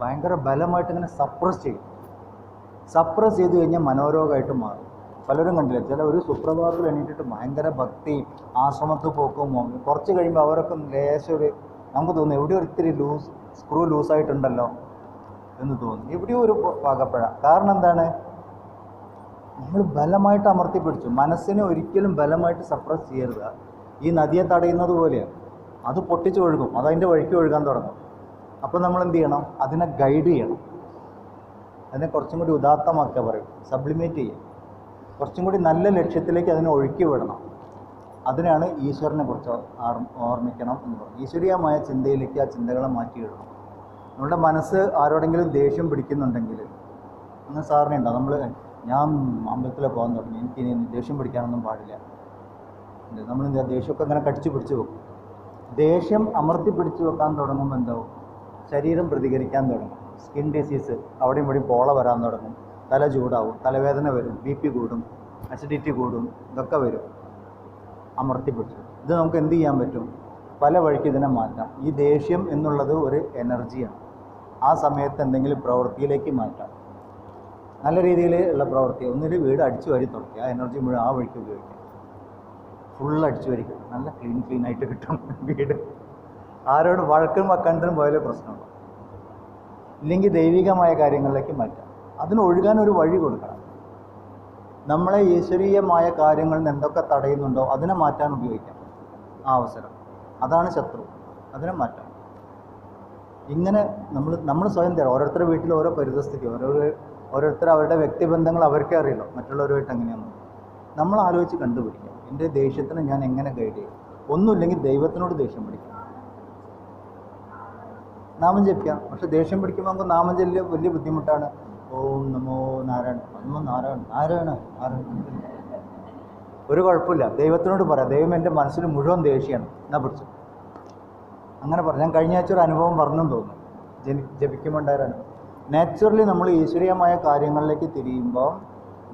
ഭയങ്കര ബലമായിട്ട് ഇങ്ങനെ സപ്രസ് ചെയ്ത് കഴിഞ്ഞാൽ മനോരോഗമായിട്ട് മാറും. പലരും കണ്ടില്ല, ചില ഒരു സുപ്രഭാതത്തിൽ എണീറ്റിട്ട് ഭയങ്കര ഭക്തി, ആശ്രമത്തിൽ പോക്കും, കുറച്ച് കഴിയുമ്പോൾ അവരൊക്കെ ലേശം ഒരു നമുക്ക് തോന്നുന്നു എവിടെയോ ഒരിത്തിരി സ്ക്രൂ ലൂസായിട്ടുണ്ടല്ലോ എന്ന് തോന്നുന്നു, എവിടെയോ ഒരു പാകപ്പഴ. കാരണം എന്താണ്? നമ്മൾ ബലമായിട്ട് അമർത്തി പിടിച്ചു. മനസ്സിനെ ഒരിക്കലും ബലമായിട്ട് സപ്രസ് ചെയ്യരുത്. ഈ നദിയെ തടയുന്നത് പോലെയാണ്, അത് പൊട്ടിച്ച് ഒഴുകും, അതതിൻ്റെ വഴിക്ക് ഒഴുകാൻ തുടങ്ങും. അപ്പോൾ നമ്മൾ എന്ത് ചെയ്യണം? അതിനെ ഗൈഡ് ചെയ്യണം. അതിനെ കുറച്ചും കൂടി ഉദാത്തമാക്കുക പറയും, സബ്ലിമേറ്റ് ചെയ്യും. കുറച്ചും കൂടി നല്ല ലക്ഷ്യത്തിലേക്ക് അതിനെ ഒഴുക്കി വിടണം. അതിനാണ് ഈശ്വരനെ കുറിച്ച് ഓർമ്മിക്കണം എന്ന് പറയും. ഈശ്വരീയമായ ചിന്തയിലേക്ക് ആ ചിന്തകളെ മാറ്റിയിടണം. നമ്മുടെ മനസ്സ് ആരോടെങ്കിലും ദേഷ്യം പിടിക്കുന്നുണ്ടെങ്കിൽ, അങ്ങനെ സാറിനെ ഉണ്ടാവും, ഞാൻ അമ്പലത്തിൽ പോകാൻ തുടങ്ങി, എനിക്കിനി ദേഷ്യം പിടിക്കാനൊന്നും പാടില്ല. നമ്മൾ ദേഷ്യമൊക്കെ അങ്ങനെ കടിച്ചു പിടിച്ച് വെക്കും. ദേഷ്യം അമർത്തി പിടിച്ചു വെക്കാൻ തുടങ്ങുമ്പോൾ എന്താവും? ശരീരം പ്രതികരിക്കാൻ തുടങ്ങും. സ്കിൻ ഡിസീസ് അവിടെയും ഇവിടെയും പോള വരാൻ തുടങ്ങും, തല ചൂടാവും, തലവേദന വരും, BP കൂടും, അസിഡിറ്റി കൂടും, ഇതൊക്കെ വരും അമർത്തി പിടിച്ചു. ഇത് നമുക്ക് എന്ത് ചെയ്യാൻ പറ്റും? പല വഴിക്ക് ഇതിനെ മാറ്റാം. ഈ ദേഷ്യം എന്നുള്ളത് ഒരു എനർജിയാണ്. ആ സമയത്ത് എന്തെങ്കിലും പ്രവൃത്തിയിലേക്ക് മാറ്റാം. നല്ല രീതിയിൽ ഉള്ള പ്രവൃത്തി. ഒന്നിൽ വീട് അടിച്ചു വാരി തുടക്കുക, ആ എനർജി മുഴുവൻ ആ വഴിക്ക് ഉപയോഗിക്കാം. ഫുൾ അടിച്ചു വരിക്കും, നല്ല ക്ലീൻ ആയിട്ട് കിട്ടും വീട്. ആരോട് വഴക്കും വക്കാനത്തിനും പോയാലേ പ്രശ്നമുള്ളൂ. ഇല്ലെങ്കിൽ ദൈവികമായ കാര്യങ്ങളിലേക്ക് മാറ്റാം. അതിന് ഒഴുകാൻ ഒരു വഴി കൊടുക്കണം. നമ്മളെ ഈശ്വരീയമായ കാര്യങ്ങളിൽ നിന്ന് എന്തൊക്കെ തടയുന്നുണ്ടോ അതിനെ മാറ്റാൻ ഉപയോഗിക്കാം ആ അവസരം. അതാണ് ശത്രു, അതിനെ മാറ്റാം. ഇങ്ങനെ നമ്മൾ സ്വയം തരാം. ഓരോരുത്തരുടെ വീട്ടിൽ ഓരോ പരിതസ്ഥിതി, ഓരോരുത്തർ അവരുടെ വ്യക്തിബന്ധങ്ങൾ അവർക്കേ അറിയുള്ളൂ, മറ്റുള്ളവരുമായിട്ട് എങ്ങനെയാണെന്ന് നമ്മൾ ആലോചിച്ച് കണ്ടുപിടിക്കാം. എൻ്റെ ദേഷ്യത്തിന് ഞാൻ എങ്ങനെ ഗൈഡ് ചെയ്യും? ഒന്നുമില്ലെങ്കിൽ ദൈവത്തിനോട് ദേഷ്യം പിടിക്കാം, നാമം ജപിക്കാം. പക്ഷെ ദേഷ്യം പിടിക്കുമ്പോൾ നമുക്ക് നാമം ചൊല്ല് വലിയ ബുദ്ധിമുട്ടാണ്. ഓം നമോ നാരായണ, നമോ നാരായണ. ഒരു കുഴപ്പമില്ല, ദൈവത്തിനോട് പറയാം, ദൈവം എൻ്റെ മനസ്സിൽ മുഴുവൻ ദേഷ്യമാണ്, എന്നാ പിടിച്ചു. അങ്ങനെ പറഞ്ഞു. ഞാൻ കഴിഞ്ഞ ആഴ്ച ഒരു അനുഭവം പറഞ്ഞെന്ന് തോന്നുന്നു, ജപിക്കുമ്പോണ്ടായിരുന്നു. നാച്ചുറലി നമ്മൾ ഈശ്വരീയമായ കാര്യങ്ങളിലേക്ക് തിരിയുമ്പോൾ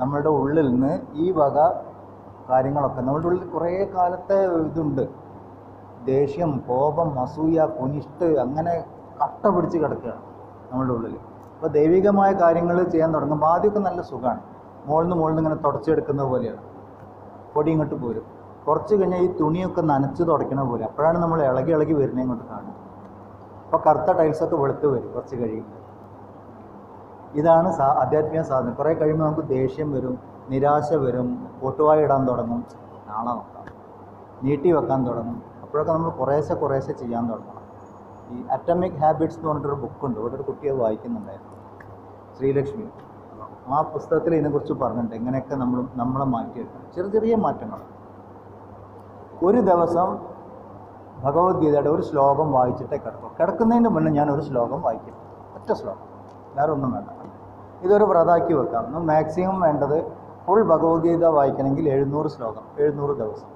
നമ്മളുടെ ഉള്ളിൽ നിന്ന് ഈ വക കാര്യങ്ങളൊക്കെ, നമ്മളുടെ ഉള്ളിൽ കുറേ കാലത്തെ ഇതുണ്ട്, ദേഷ്യം, കോപം, അസൂയ, കുനിഷ്ട്, അങ്ങനെ കട്ട പിടിച്ച് കിടക്കുകയാണ് നമ്മളുടെ ഉള്ളിൽ. അപ്പോൾ ദൈവികമായ കാര്യങ്ങൾ ചെയ്യാൻ തുടങ്ങുമ്പോൾ ആദ്യമൊക്കെ നല്ല സുഖമാണ്, മുകളിൽ നിന്ന് ഇങ്ങനെ തുടച്ചെടുക്കുന്ന പോലെയാണ്, പൊടി ഇങ്ങോട്ട് പോരും. കുറച്ച് കഴിഞ്ഞാൽ ഈ തുണിയൊക്കെ നനച്ച് തുടയ്ക്കണ പോലെ, അപ്പോഴാണ് നമ്മൾ ഇളകി വരുന്നത് ഇങ്ങോട്ട് കാണുന്നത്. അപ്പോൾ കറുത്ത ടൈൽസൊക്കെ വെളുത്ത് വരും കുറച്ച് കഴിയുമ്പോൾ. ഇതാണ് ആധ്യാത്മിക സാധനം. കുറേ കഴിയുമ്പോൾ നമുക്ക് ദേഷ്യം വരും, നിരാശ വരും, പൊട്ടുവായി ഇടാൻ തുടങ്ങും, നാളെ നോക്കാം, നീട്ടി വെക്കാൻ തുടങ്ങും. അപ്പോഴൊക്കെ നമ്മൾ കുറേശ്ശെ ചെയ്യാൻ തുടങ്ങണം. ഈ അറ്റോമിക് ഹാബിറ്റ്സ് എന്ന് പറഞ്ഞിട്ടൊരു ബുക്കുണ്ട്, ഇവിടെ ഒരു കുട്ടിയെ വായിക്കുന്നുണ്ടായിരുന്നു, ശ്രീലക്ഷ്മി. ആ പുസ്തകത്തിൽ ഇതിനെക്കുറിച്ച് പറഞ്ഞിട്ടുണ്ട്, എങ്ങനെയൊക്കെ നമ്മളെ മാറ്റിയെടുക്കണം. ചെറിയ മാറ്റങ്ങൾ. ഒരു ദിവസം ഭഗവത്ഗീതയുടെ ഒരു ശ്ലോകം വായിച്ചിട്ടേ കിടക്കും. കിടക്കുന്നതിന് മുന്നേ ഞാൻ ഒരു ശ്ലോകം വായിക്കും, ഒറ്റ ശ്ലോകം, വേറെ ഒന്നും വേണ്ട. ഇതൊരു വ്രതാക്കി വെക്കാം. മാക്സിമം വേണ്ടത് ഫുൾ ഭഗവത്ഗീത വായിക്കണമെങ്കിൽ 700 ശ്ലോകം, 700 ദിവസം.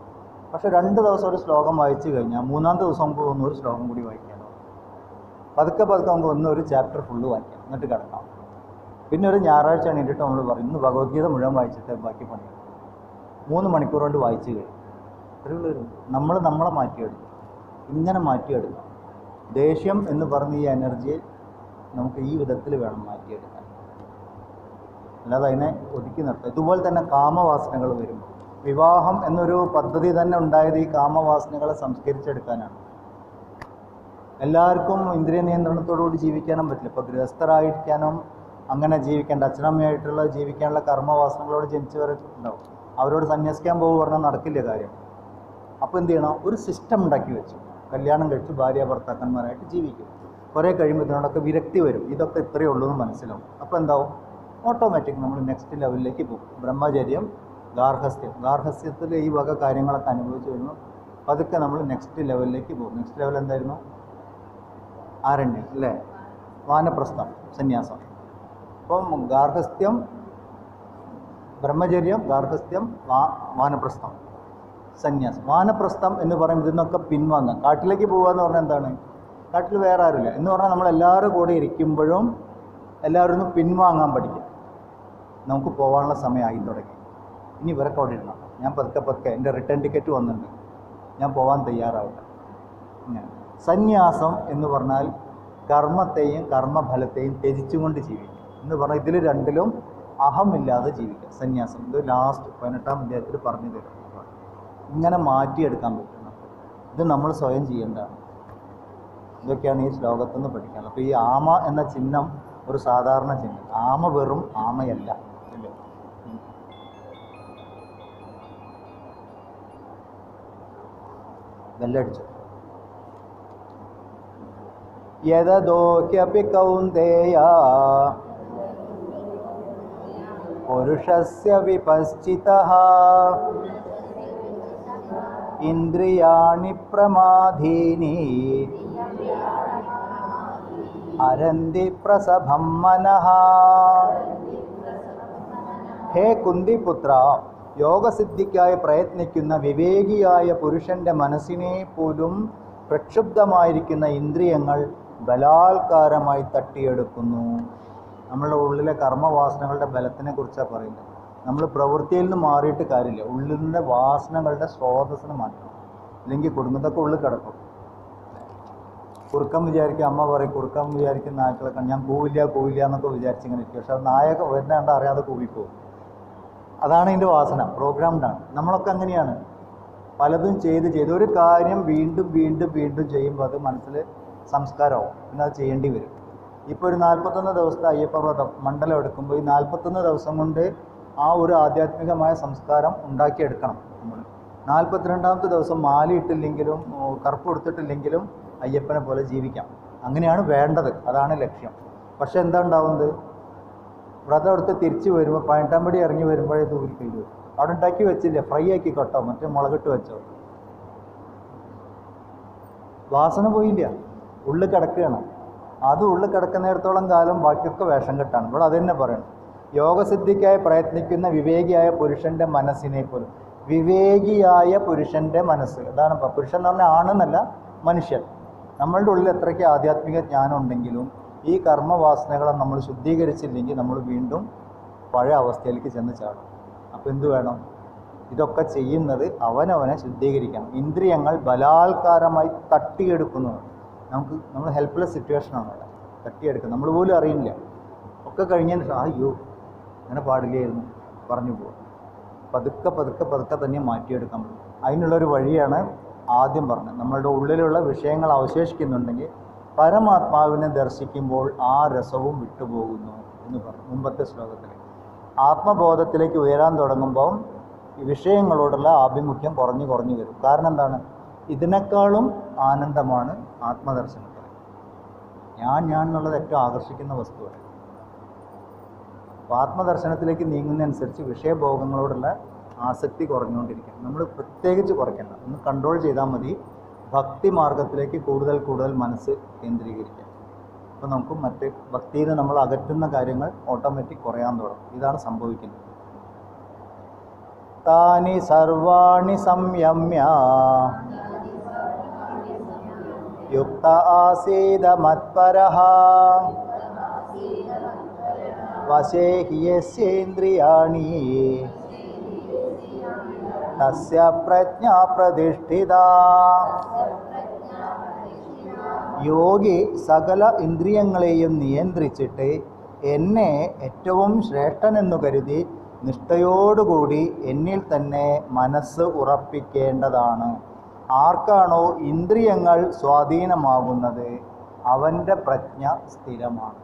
പക്ഷേ 2 ദിവസം ഒരു ശ്ലോകം വായിച്ചു കഴിഞ്ഞാൽ 3-ാമത്തെ ദിവസം നമുക്ക് ഒരു ശ്ലോകം കൂടി വായിക്കാമല്ലോ. പതുക്കെ നമുക്ക് ഒരു ചാപ്റ്റർ ഫുള്ള് വായിക്കാം, എന്നിട്ട് കിടക്കാം. പിന്നെ ഒരു ഞായറാഴ്ച എണീറ്റിട്ട് നമ്മൾ പറയും, ഇന്ന് ഭഗവത്ഗീത മുഴുവൻ വായിച്ചിട്ട് ബാക്കി പണിയാണ്. 3 മണിക്കൂർ കൊണ്ട് വായിച്ചു കഴിയും. അത്രയുള്ളൂ. നമ്മളെ മാറ്റിയെടുക്കും. ഇങ്ങനെ മാറ്റിയെടുക്കാം. ദേഷ്യം എന്ന് പറഞ്ഞ ഈ എനർജിയെ നമുക്ക് ഈ വിധത്തിൽ വേണം മാറ്റിയെടുക്കാൻ, അല്ലാതെ അതിനെ ഒതുക്കി നിർത്തുക. ഇതുപോലെ തന്നെ കാമവാസനകൾ വരുമ്പോൾ, വിവാഹം എന്നൊരു പദ്ധതി തന്നെ ഉണ്ടായത് ഈ കാമവാസനകളെ സംസ്കരിച്ചെടുക്കാനാണ്. എല്ലാവർക്കും ഇന്ദ്രിയ നിയന്ത്രണത്തോടുകൂടി ജീവിക്കാനും പറ്റില്ല. ഇപ്പോൾ ഗൃഹസ്ഥരായിരിക്കാനും അങ്ങനെ ജീവിക്കേണ്ട, അച്ഛനമ്മയായിട്ടുള്ള ജീവിക്കാനുള്ള കർമ്മവാസനകളോട് ജനിച്ചവരുണ്ടാവും. അവരോട് സന്യസിക്കാൻ പോകുക പറഞ്ഞാൽ നടക്കില്ല കാര്യം. അപ്പോൾ എന്ത് ചെയ്യണം? ഒരു സിസ്റ്റം ഉണ്ടാക്കി വെച്ചു, കല്യാണം കഴിച്ച് ഭാര്യ ഭർത്താക്കന്മാരായിട്ട് ജീവിക്കും. കുറേ കഴിയുമ്പോൾ ഇതിനോടൊക്കെ വിരക്തി വരും, ഇതൊക്കെ ഇത്രയേ ഉള്ളൂ എന്ന് മനസ്സിലാവും. അപ്പോൾ എന്താവും, ഓട്ടോമാറ്റിക് നമ്മൾ നെക്സ്റ്റ് ലെവലിലേക്ക് പോകും. ബ്രഹ്മചര്യം, ഗാർഹസ്ഥ്യത്തിൽ ഈ വക കാര്യങ്ങളൊക്കെ അനുഭവിച്ച് വരുന്നു. പതുക്കെ നമ്മൾ നെക്സ്റ്റ് ലെവലിലേക്ക് പോകും. നെക്സ്റ്റ് ലെവൽ എന്തായിരുന്നു? ആരണ്യം അല്ലേ, വാനപ്രസ്ഥം, സന്യാസം. അപ്പം ഗാർഹസ്ഥ്യം, ബ്രഹ്മചര്യം, ഗാർഹസ്ഥ്യം, വാനപ്രസ്ഥം, സന്യാസം. വാനപ്രസ്ഥം എന്ന് പറയുമ്പോൾ ഇതിന്നൊക്കെ പിൻവാങ്ങാം. കാട്ടിലേക്ക് പോകുക എന്ന് പറഞ്ഞാൽ എന്താണ്? കാട്ടിൽ വേറെ ആരുമില്ല എന്ന് പറഞ്ഞാൽ നമ്മളെല്ലാവരും കൂടെ ഇരിക്കുമ്പോഴും എല്ലാവരും ഒന്ന് പിൻവാങ്ങാൻ പഠിക്കും. നമുക്ക് പോകാനുള്ള സമയമായി തുടങ്ങി, ഇനി ഇവരൊക്കെ അവിടെ ഇടണം, ഞാൻ പതുക്കെ എൻ്റെ റിട്ടേൺ ടിക്കറ്റ് വന്നിട്ടുണ്ട്, ഞാൻ പോകാൻ തയ്യാറാവില്ല. സന്യാസം എന്ന് പറഞ്ഞാൽ കർമ്മത്തെയും കർമ്മഫലത്തെയും ത്യജിച്ചുകൊണ്ട് ജീവിക്കും എന്ന് പറഞ്ഞാൽ ഇതിൽ രണ്ടിലും അഹമില്ലാതെ ജീവിക്കുക. സന്യാസം ഇത് ലാസ്റ്റ് 18ാം അധ്യായത്തിൽ പറഞ്ഞു തരും. ഇങ്ങനെ മാറ്റിയെടുക്കാൻ പറ്റുന്നത് ഇത് നമ്മൾ സ്വയം ചെയ്യേണ്ടതാണ്. ഇതൊക്കെയാണ് ഈ ശ്ലോകത്തിൽ നിന്ന് പഠിക്കാനുള്ളത്. അപ്പോൾ ഈ ആമ എന്ന ചിഹ്നം ഒരു സാധാരണ ചിഹ്നം. ആമ വെറും ആമയല്ല അല്ലേ. ബെല്ലടിച്ചു. യദദോഹ്യപി കൗന്ദേയ പുരുഷസ്യ വിപശ്ചിതഃ ഇന്ദ്രിയാണി പ്രമാദീനി അരന്തി പ്രസഭം മനഃ. ഹേ കുന്തിപുത്ര, യോഗസിദ്ധിക്കായി പ്രയത്നിക്കുന്ന വിവേകിയായ പുരുഷൻ്റെ മനസ്സിനെ പോലും പ്രക്ഷുബ്ധമായിരിക്കുന്ന ഇന്ദ്രിയങ്ങൾ ബലാത്കാരമായി തട്ടിയെടുക്കുന്നു. നമ്മളുടെ ഉള്ളിലെ കർമ്മവാസനകളുടെ ബലത്തിനെ കുറിച്ചാണ് പറയുന്നത്. നമ്മൾ പ്രവൃത്തിയിൽ നിന്ന് മാറിയിട്ട് കാര്യമില്ല, ഉള്ളിൻ്റെ വാസനകളുടെ സ്രോതസ്സിന് മാറ്റണം, ഇല്ലെങ്കിൽ കുടുംബത്തൊക്കെ ഉള്ളിൽ കിടക്കും. കുറുക്കം വിചാരിക്കും, അമ്മ പറയും കുറുക്കം വിചാരിക്കുന്ന നായ്ക്കളൊക്കെ ഞാൻ കൂവില്ല എന്നൊക്കെ വിചാരിച്ചിങ്ങനെ ഇരിക്കും. പക്ഷെ അത് നായക വരുന്നേണ്ട അറിയാതെ കൂവിപ്പോവും. അതാണ് ഇതിൻ്റെ വാസന, പ്രോഗ്രാംഡാണ്. നമ്മളൊക്കെ അങ്ങനെയാണ്, പലതും ചെയ്ത് ഒരു കാര്യം വീണ്ടും ചെയ്യുമ്പോൾ അത് മനസ്സിൽ സംസ്കാരമാവും, പിന്നെ അത് ചെയ്യേണ്ടി വരും. ഇപ്പോൾ ഒരു 41 ദിവസത്തെ അയ്യപ്പ വ്രതം മണ്ഡലം എടുക്കുമ്പോൾ ഈ 41 ദിവസം കൊണ്ട് ആ ഒരു ആധ്യാത്മികമായ സംസ്കാരം ഉണ്ടാക്കിയെടുക്കണം. നമ്മൾ 42ാമത്തെ ദിവസം മാലയിട്ടില്ലെങ്കിലും കറുപ്പ് കൊടുത്തിട്ടില്ലെങ്കിലും അയ്യപ്പനെ പോലെ ജീവിക്കാം. അങ്ങനെയാണ് വേണ്ടത്, അതാണ് ലക്ഷ്യം. പക്ഷെ എന്താ ഉണ്ടാവുന്നത്, വ്രതം എടുത്ത് തിരിച്ച് വരുമ്പോൾ 18ാം പടി ഇറങ്ങി വരുമ്പോഴേ തൂരി കയ്യിൽ വരും. അവിടെ ഉണ്ടാക്കി വെച്ചില്ല, ഫ്രൈ ആക്കി കൊട്ടോ, മറ്റേ മുളകിട്ട് വെച്ചോ, വാസന പോയില്ല, ഉള്ളിൽ കിടക്കുകയാണ്. അത് ഉള്ളിൽ കിടക്കുന്നിടത്തോളം കാലം ബാക്കിയൊക്കെ വേഷം കെട്ടാണ്. ഇവിടെ അത് തന്നെ പറയണം. യോഗസിദ്ധിക്കായി പ്രയത്നിക്കുന്ന വിവേകിയായ പുരുഷൻ്റെ മനസ്സിനെ പോലും, വിവേകിയായ പുരുഷൻ്റെ മനസ്സ്, അതാണ് പുരുഷൻ എന്ന് പറഞ്ഞാൽ ആണെന്നല്ല, മനുഷ്യൻ. നമ്മളുടെ ഉള്ളിൽ എത്രയ്ക്ക് ആധ്യാത്മിക ജ്ഞാനം ഉണ്ടെങ്കിലും ഈ കർമ്മവാസനകളെ നമ്മൾ ശുദ്ധീകരിച്ചില്ലെങ്കിൽ നമ്മൾ വീണ്ടും പഴയ അവസ്ഥയിലേക്ക് ചെന്ന് ചാടും. അപ്പോൾ എന്തു വേണം, ഇതൊക്കെ ചെയ്യുന്നത് അവനവനെ ശുദ്ധീകരിക്കണം. ഇന്ദ്രിയങ്ങൾ ബലാത്കാരമായി തട്ടിയെടുക്കുന്നതാണ്. നമ്മൾ ഹെൽപ്ലെസ് സിറ്റുവേഷനാണ് അവിടെ തട്ടിയെടുക്കുന്നത്, നമ്മൾ പോലും അറിയില്ല. ഒക്കെ കഴിഞ്ഞതിന് അയ്യോ അങ്ങനെ പാടില്ലായിരുന്നു പറഞ്ഞു പോകും. പതുക്കെ തന്നെ മാറ്റിയെടുക്കാൻ പറ്റും. അതിനുള്ളൊരു വഴിയാണ് ആദ്യം പറഞ്ഞത്. നമ്മളുടെ ഉള്ളിലുള്ള വിഷയങ്ങൾ അവശേഷിക്കുന്നുണ്ടെങ്കിൽ പരമാത്മാവിനെ ദർശിക്കുമ്പോൾ ആ രസവും വിട്ടുപോകുന്നു എന്ന് പറഞ്ഞു മുമ്പത്തെ ശ്ലോകത്തിൽ. ആത്മബോധത്തിലേക്ക് ഉയരാൻ തുടങ്ങുമ്പോൾ ഈ വിഷയങ്ങളോടുള്ള ആഭിമുഖ്യം കുറഞ്ഞു വരും. കാരണം എന്താണ്, ഇതിനേക്കാളും ആനന്ദമാണ് ആത്മദർശനത്തിൽ. ഞാൻ എന്നുള്ളത് ഏറ്റവും ആകർഷിക്കുന്ന വസ്തുവാണ്. അപ്പോൾ ആത്മദർശനത്തിലേക്ക് നീങ്ങുന്നതനുസരിച്ച് വിഷയഭോഗങ്ങളോടുള്ള ആസക്തി കുറഞ്ഞുകൊണ്ടിരിക്കും. നമ്മൾ പ്രത്യേകിച്ച് കുറയ്ക്കേണ്ട, ഒന്ന് കൺട്രോൾ ചെയ്താൽ മതി. ഭക്തി മാർഗത്തിലേക്ക് കൂടുതൽ മനസ്സ് കേന്ദ്രീകരിക്കാം. അപ്പോൾ നമുക്ക് മറ്റ് ഭക്തിയിൽ നമ്മൾ അകറ്റുന്ന കാര്യങ്ങൾ ഓട്ടോമാറ്റിക് കുറയാൻ തുടങ്ങും. ഇതാണ് സംഭവിക്കുന്നത്. താനി സർവാണി സംയമ്യ യുക്ത ആസീത മത്പരഃ വശേ ഹി യസ്യേന്ദ്രിയാണി തസ്യ പ്രജ്ഞാ പ്രതിഷ്ഠിത. യോഗി സകല ഇന്ദ്രിയങ്ങളെയും നിയന്ത്രിച്ചിട്ട് എന്നെ ഏറ്റവും ശ്രേഷ്ഠനെന്നു കരുതി നിഷ്ഠയോടുകൂടി എന്നിൽ തന്നെ മനസ്സ് ഉറപ്പിക്കേണ്ടതാണ്. ആർക്കാണോ ഇന്ദ്രിയങ്ങൾ സ്വാധീനമാകുന്നത് അവൻ്റെ പ്രജ്ഞ സ്ഥിരമാണ്.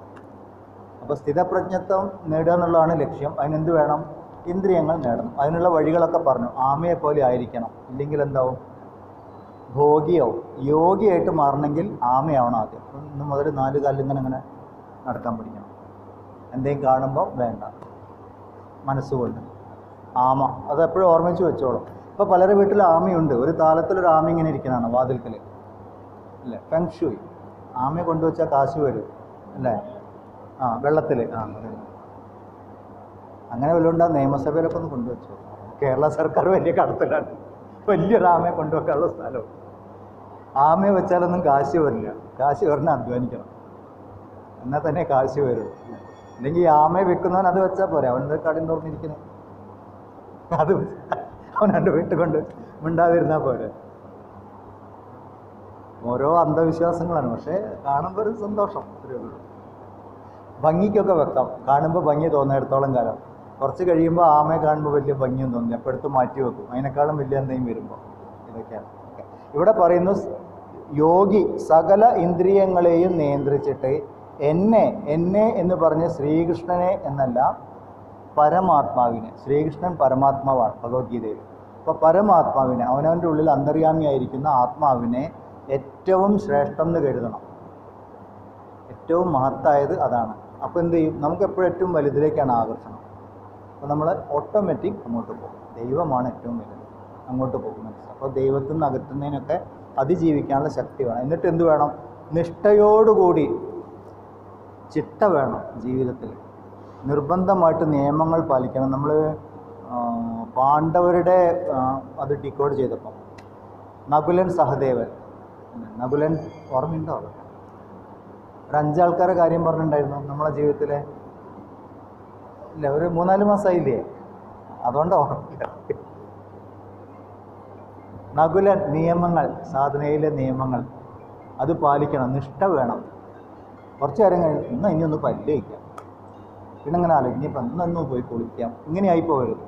അപ്പോൾ സ്ഥിരപ്രജ്ഞത്വം നേടുക എന്നുള്ളതാണ് ലക്ഷ്യം. അതിനെന്ത് വേണം, ഇന്ദ്രിയങ്ങൾ നേടണം. അതിനുള്ള വഴികളൊക്കെ പറഞ്ഞു. ആമയെപ്പോലെ ആയിരിക്കണം, ഇല്ലെങ്കിൽ എന്താവും, ഭോഗിയാവും. യോഗിയായിട്ട് മാറണമെങ്കിൽ ആമയാവണം ആദ്യം. ഇന്ന് മുതൽ 4 കാലിൽ ഇങ്ങനെ നടക്കാൻ പഠിക്കണം. എന്തെങ്കിലും കാണുമ്പോൾ വേണ്ട, മനസ്സുകൊണ്ട് ആമ. അതെപ്പോഴും ഓർമ്മിച്ച് വെച്ചോളും. ഇപ്പോൾ പലരുടെ വീട്ടിൽ ആമയുണ്ട്. ഒരു താലത്തിലൊരു ആമ ഇങ്ങനെ ഇരിക്കണതാണ് വാതിൽക്കൽ, അല്ലേ? ഫെങ്ഷുയി. ആമയെ കൊണ്ടുവച്ചാൽ കാശ് വരും, അല്ലേ? വെള്ളത്തിൽ അങ്ങനെ വല്ലതും നിയമസഭയിലൊക്കെ ഒന്ന് കൊണ്ടുവച്ചു. കേരള സർക്കാർ വലിയ കടത്തിലാണ്. വലിയൊരു ആമയെ കൊണ്ടുവെക്കാനുള്ള സ്ഥലവും. ആമയെ വെച്ചാലൊന്നും കാശ് വരില്ല. കാശ് വരണ അധ്വാനിക്കണം, എന്നാൽ തന്നെ കാശ് വരും. അല്ലെങ്കിൽ ഈ ആമയെ വെക്കുന്നവൻ അത് വെച്ചാൽ പോരെ, അവൻ്റെ കടയും തുറന്നിരിക്കുന്നത്, അത് അവൻ എൻ്റെ വീട്ടിൽ കൊണ്ട് മിണ്ടാതിരുന്നാൽ പോരെ. ഓരോ അന്ധവിശ്വാസങ്ങളാണ്. പക്ഷേ കാണുമ്പോൾ ഒരു സന്തോഷം. ഭംഗിക്കൊക്കെ വെക്കാം, കാണുമ്പോൾ ഭംഗി തോന്നിയിടത്തോളം കാലം. കുറച്ച് കഴിയുമ്പോൾ ആമയെ കാണുമ്പോൾ വലിയ ഭംഗിയൊന്നും തോന്നില്ല, അപ്പോൾ എടുത്ത് മാറ്റി വെക്കും. അതിനേക്കാളും വലിയ എന്തെങ്കിലും വരുമ്പോൾ. ഇതൊക്കെയാണ് ഇവിടെ പറയുന്നു. യോഗി സകല ഇന്ദ്രിയങ്ങളെയും നിയന്ത്രിച്ചിട്ട് എന്നെ എന്ന് പറഞ്ഞ് ശ്രീകൃഷ്ണനെ എന്നല്ല, പരമാത്മാവിനെ. ശ്രീകൃഷ്ണൻ പരമാത്മാവാണ് ഭഗവത്ഗീതയിൽ. അപ്പോൾ പരമാത്മാവിനെ, അവനവൻ്റെ ഉള്ളിൽ അന്തര്യാമിയായിരിക്കുന്ന ആത്മാവിനെ ഏറ്റവും ശ്രേഷ്ഠം എന്ന് കരുതണം. ഏറ്റവും മഹത്തായത് അതാണ്. അപ്പോൾ എന്ത് ചെയ്യും? നമുക്ക് എപ്പോഴും ഏറ്റവും വലുതിലേക്കാണ് ആകർഷണം. അപ്പോൾ നമ്മൾ ഓട്ടോമാറ്റിക് അങ്ങോട്ട് പോകും. ദൈവമാണ് ഏറ്റവും വലുത്, അങ്ങോട്ട് പോകും മനസ്സിൽ. അപ്പോൾ ദൈവത്തിൽ നിന്ന് അകറ്റുന്നതിനൊക്കെ അതിജീവിക്കാനുള്ള ശക്തി വേണം. എന്നിട്ട് എന്ത് വേണം? നിഷ്ഠയോടുകൂടി ചിട്ട വേണം ജീവിതത്തിൽ. നിർബന്ധമായിട്ട് നിയമങ്ങൾ പാലിക്കണം. നമ്മൾ പാണ്ഡവരുടെ അത് ഡിക്കോഡ് ചെയ്തപ്പം നകുലൻ സഹദേവൻ, നകുലൻ ഓർമ്മയുണ്ടോ? ഒരു 5 ആൾക്കാരെ കാര്യം പറഞ്ഞിട്ടുണ്ടായിരുന്നു നമ്മളെ ജീവിതത്തിലെ. ഇല്ല, ഒരു 3-4 മാസമായില്ലേ? അതുകൊണ്ട് ഓർമ്മയില്ല. നകുലൻ നിയമങ്ങൾ, സാധനയിലെ നിയമങ്ങൾ അത് പാലിക്കണം. നിഷ്ഠ വേണം. കുറച്ച് നേരം കഴിഞ്ഞ് ഇനിയൊന്ന് പല്ല് വയ്ക്കാം, പിന്നെ അങ്ങനെ ആലോചിക്കും ഇനിയിപ്പോൾ ഇന്നൊന്ന് പോയി കുളിക്കാം. ഇങ്ങനെയായി പോകരുത്.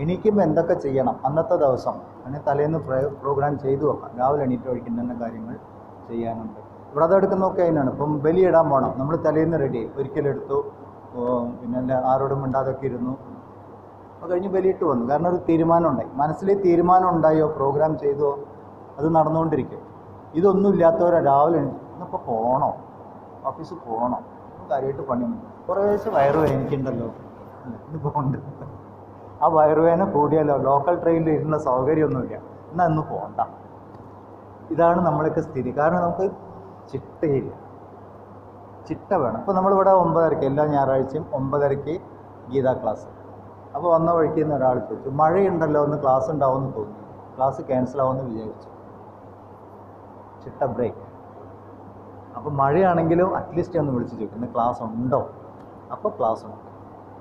എണീക്കുമ്പോൾ എന്തൊക്കെ ചെയ്യണം അന്നത്തെ ദിവസം, അങ്ങനെ തലേന്ന് പ്രോഗ്രാം ചെയ്തു വെക്കാം. രാവിലെ എണീറ്റ് ഒഴിക്കുന്ന തന്നെ കാര്യങ്ങൾ ചെയ്യാനുണ്ട്. വ്രതം എടുക്കുന്നതൊക്കെ അതിനാണ്. ഇപ്പം ബലിയിടാൻ പോകണം, നമ്മൾ തലേന്ന് റെഡി ഒരിക്കലെടുത്തു, പിന്നെ ആരോടും മിണ്ടാതൊക്കെ ഇരുന്നു, അപ്പോൾ കഴിഞ്ഞ് ബലിയിട്ട് വന്നു. കാരണം ഒരു തീരുമാനം ഉണ്ടായി, മനസ്സിൽ തീരുമാനം ഉണ്ടായോ, പ്രോഗ്രാം ചെയ്തോ, അത് നടന്നുകൊണ്ടിരിക്കും. ഇതൊന്നും ഇല്ലാത്തവരെ രാവിലെ ഇന്നിപ്പോൾ പോകണോ, ഓഫീസിൽ പോകണോ, കാര്യമായിട്ട് പണിയൊന്നും, കുറേശ്ശെ വയറുവേദനിക്കുണ്ടല്ലോ, ഇന്ന് പോകണ്ട. ആ വയറുവേദന കൂടിയല്ലോ, ലോക്കൽ ട്രെയിനിൽ ഇരുന്ന സൗകര്യമൊന്നുമില്ല, എന്നാൽ ഇന്ന് പോകണ്ട. ഇതാണ് നമ്മളൊക്കെ സ്ഥിതി. കാരണം നമുക്ക് ചിട്ടയില്ല, ചിട്ട വേണം. ഇപ്പോൾ നമ്മളിവിടെ 9:30, എല്ലാ ഞായറാഴ്ചയും 9:30 ഗീതാ ക്ലാസ്. അപ്പോൾ വന്ന വഴിക്ക് നിന്ന് ഒരാൾ ചോദിച്ചു, മഴയുണ്ടല്ലോ, ഒന്ന് ക്ലാസ് ഉണ്ടാവുമെന്ന് തോന്നി, ക്ലാസ് ക്യാൻസൽ ആവുമെന്ന് വിചാരിച്ചു. ചിട്ട ബ്രേക്ക്. അപ്പോൾ മഴയാണെങ്കിലും അറ്റ്ലീസ്റ്റ് ഒന്ന് വിളിച്ച് ചോദിക്കും, ഇന്ന് ക്ലാസ് ഉണ്ടോ? അപ്പോൾ ക്ലാസ് ഉണ്ട്,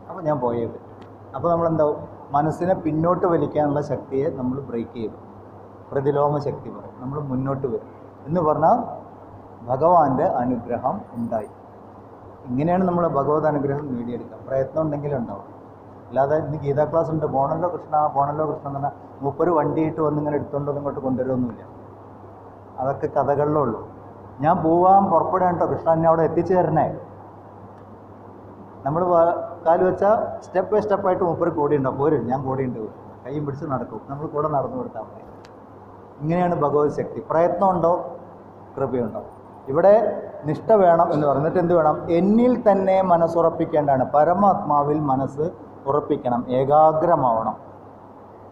അപ്പോൾ ഞാൻ പോയേ പറ്റും. അപ്പോൾ നമ്മളെന്താവും, മനസ്സിനെ പിന്നോട്ട് വലിക്കാനുള്ള ശക്തിയെ നമ്മൾ ബ്രേക്ക് ചെയ്തു. പ്രതിലോമ ശക്തി പറയും, നമ്മൾ മുന്നോട്ട് വരും എന്ന് പറഞ്ഞാൽ ഭഗവാന്റെ അനുഗ്രഹം ഉണ്ടായി. ഇങ്ങനെയാണ് നമ്മൾ ഭഗവത് അനുഗ്രഹം നേടിയെടുക്കുക. പ്രയത്നം ഉണ്ടെങ്കിലും ഉണ്ടാവും. അല്ലാതെ ഇന്ന് ഗീതാ ക്ലാസ് ഉണ്ട്, പോണല്ലോ കൃഷ്ണ പോണല്ലോ കൃഷ്ണ എന്ന് പറഞ്ഞാൽ മൂപ്പര് വണ്ടിയിട്ട് വന്നിങ്ങനെ എടുത്തുകൊണ്ടൊന്നും ഇങ്ങോട്ട് കൊണ്ടുവരുമൊന്നുമില്ല. അതൊക്കെ കഥകളിലുള്ളൂ. ഞാൻ പോവാൻ പുറപ്പെടാൻ കേട്ടോ, കൃഷ്ണ എന്നെ അവിടെ എത്തിച്ചു തരണേ. നമ്മൾ കാല് വെച്ചാൽ സ്റ്റെപ്പ് ബൈ സ്റ്റെപ്പായിട്ട് മൂപ്പര് കൂടെ ഉണ്ടാവും. പോരും, ഞാൻ കൂടെ ഉണ്ട്, കൈയും പിടിച്ച് നടക്കും, നമ്മൾ കൂടെ നടന്നു കൊടുത്താൽ മതി. ഇങ്ങനെയാണ് ഭഗവത് ശക്തി. പ്രയത്നം ഉണ്ടോ, കൃപയുണ്ടോ. ഇവിടെ നിഷ്ഠ വേണം എന്ന് പറഞ്ഞിട്ട് എന്ത് വേണം? എന്നിൽ തന്നെ മനസ്സുറപ്പിക്കേണ്ടതാണ്. പരമാത്മാവിൽ മനസ്സ് ഉറപ്പിക്കണം, ഏകാഗ്രമാവണം.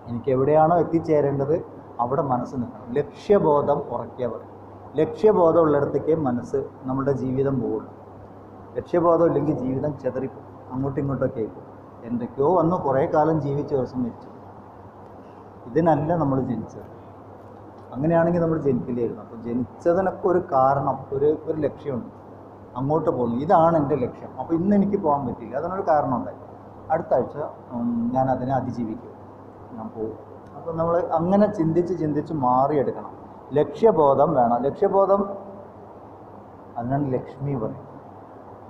എനിക്ക് എവിടെയാണോ എത്തിച്ചേരേണ്ടത് അവിടെ മനസ്സ് നിൽക്കണം. ലക്ഷ്യബോധം ഉറക്കിയവർ, ലക്ഷ്യബോധം ഉള്ളിടത്തേക്ക് മനസ്സ്, നമ്മുടെ ജീവിതം പോകുള്ളൂ. ലക്ഷ്യബോധം ഇല്ലെങ്കിൽ ജീവിതം ചെതറിപ്പോകും, അങ്ങോട്ടും ഇങ്ങോട്ടൊക്കെ ആയിപ്പോൾ. എന്തൊക്കെയോ വന്നു, കുറേ കാലം ജീവിച്ച ദിവസം മരിച്ചു. ഇതിനല്ല നമ്മൾ ജനിച്ചത്. അങ്ങനെയാണെങ്കിൽ നമ്മൾ ജനിക്കില്ലായിരുന്നു. അപ്പോൾ ജനിച്ചതിനൊക്കെ ഒരു കാരണം, ഒരു ലക്ഷ്യമുണ്ട്, അങ്ങോട്ട് പോകുന്നു. ഇതാണ് എൻ്റെ ലക്ഷ്യം. അപ്പോൾ ഇന്ന് എനിക്ക് പോകാൻ പറ്റില്ല, അതിനൊരു കാരണം ഉണ്ടായി. അടുത്ത ആഴ്ച ഞാൻ അതിനെ അതിജീവിക്കും, ഞാൻ പോകും. അപ്പോൾ നമ്മൾ അങ്ങനെ ചിന്തിച്ച് മാറിയെടുക്കണം. ലക്ഷ്യബോധം വേണം. ലക്ഷ്യബോധം, അതിനാണ് ലക്ഷ്മി പറയും.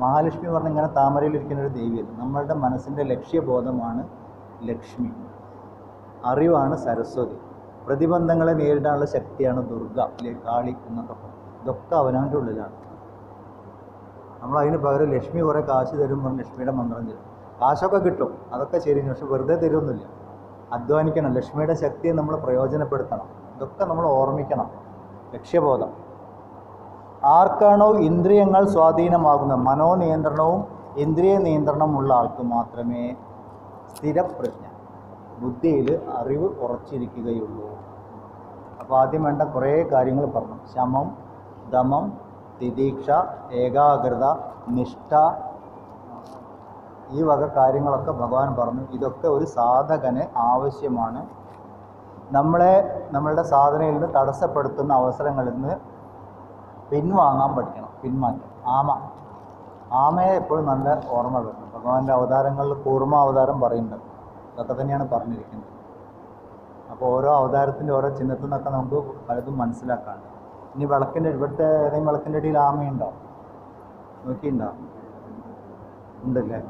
മഹാലക്ഷ്മി പറഞ്ഞാൽ ഇങ്ങനെ താമരയിലിരിക്കുന്നൊരു ദേവിയല്ല. നമ്മളുടെ മനസ്സിൻ്റെ ലക്ഷ്യബോധമാണ് ലക്ഷ്മി. അറിവാണ് സരസ്വതി. പ്രതിബന്ധങ്ങളെ നേരിടാനുള്ള ശക്തിയാണ് ദുർഗ, കാളി എന്നൊക്കെ പറയും. ഇതൊക്കെ അവനവൻ്റെ ഉള്ളിലാണ്. നമ്മൾ അതിന് പകരം ലക്ഷ്മി കുറേ കാശ് തരും പറഞ്ഞ് ലക്ഷ്മിയുടെ മന്ത്രം തരും. കാശൊക്കെ കിട്ടും, അതൊക്കെ ശരി, പക്ഷെ വെറുതെ തരുമൊന്നുമില്ല. അധ്വാനിക്കണം. ലക്ഷ്മിയുടെ ശക്തിയെ നമ്മൾ പ്രയോജനപ്പെടുത്തണം. ഇതൊക്കെ നമ്മൾ ഓർമ്മിക്കണം. ലക്ഷ്യബോധം. ആർക്കാണോ ഇന്ദ്രിയങ്ങൾ സ്വാധീനമാകുന്നത്, മനോനിയന്ത്രണവും ഇന്ദ്രിയ നിയന്ത്രണമുള്ള ആൾക്ക് മാത്രമേ സ്ഥിരപ്രജ്ഞ, ബുദ്ധിയിൽ അറിവ് ഉറച്ചിരിക്കുകയുള്ളൂ. അപ്പോൾ ആദ്യം വേണ്ട കുറേ കാര്യങ്ങൾ പറഞ്ഞു. ശമം, ദമം, തിദീക്ഷ, ഏകാഗ്രത, നിഷ്ഠ, ഈ വക കാര്യങ്ങളൊക്കെ ഭഗവാൻ പറഞ്ഞു. ഇതൊക്കെ ഒരു സാധകന് ആവശ്യമാണ്. നമ്മളുടെ സാധനയിൽ നിന്ന് തടസ്സപ്പെടുത്തുന്ന അവസരങ്ങളിൽ നിന്ന് പിൻവാങ്ങാൻ പഠിക്കണം. പിന്മാറ്റം. ആമയെ എപ്പോഴും നല്ല ഓർമ്മ വരണം. ഭഗവാന്റെ അവതാരങ്ങളിൽ കൂർമ്മ അവതാരം പറയുന്നുണ്ട്. ഇതൊക്കെ തന്നെയാണ് പറഞ്ഞിരിക്കുന്നത്. അപ്പോൾ ഓരോ അവതാരത്തിൻ്റെ ഓരോ ചിഹ്നത്തിൽ നിന്നൊക്കെ നമുക്ക് പലതും മനസ്സിലാക്കാണ്ട്. ഇനി വിളക്കിൻ്റെ ഇവിടുത്തെ ഏതെങ്കിലും വിളക്കിൻ്റെ അടിയിൽ ആമയുണ്ടോ? നോക്കിയിട്ടുണ്ടോ? ഉണ്ടല്ലേ?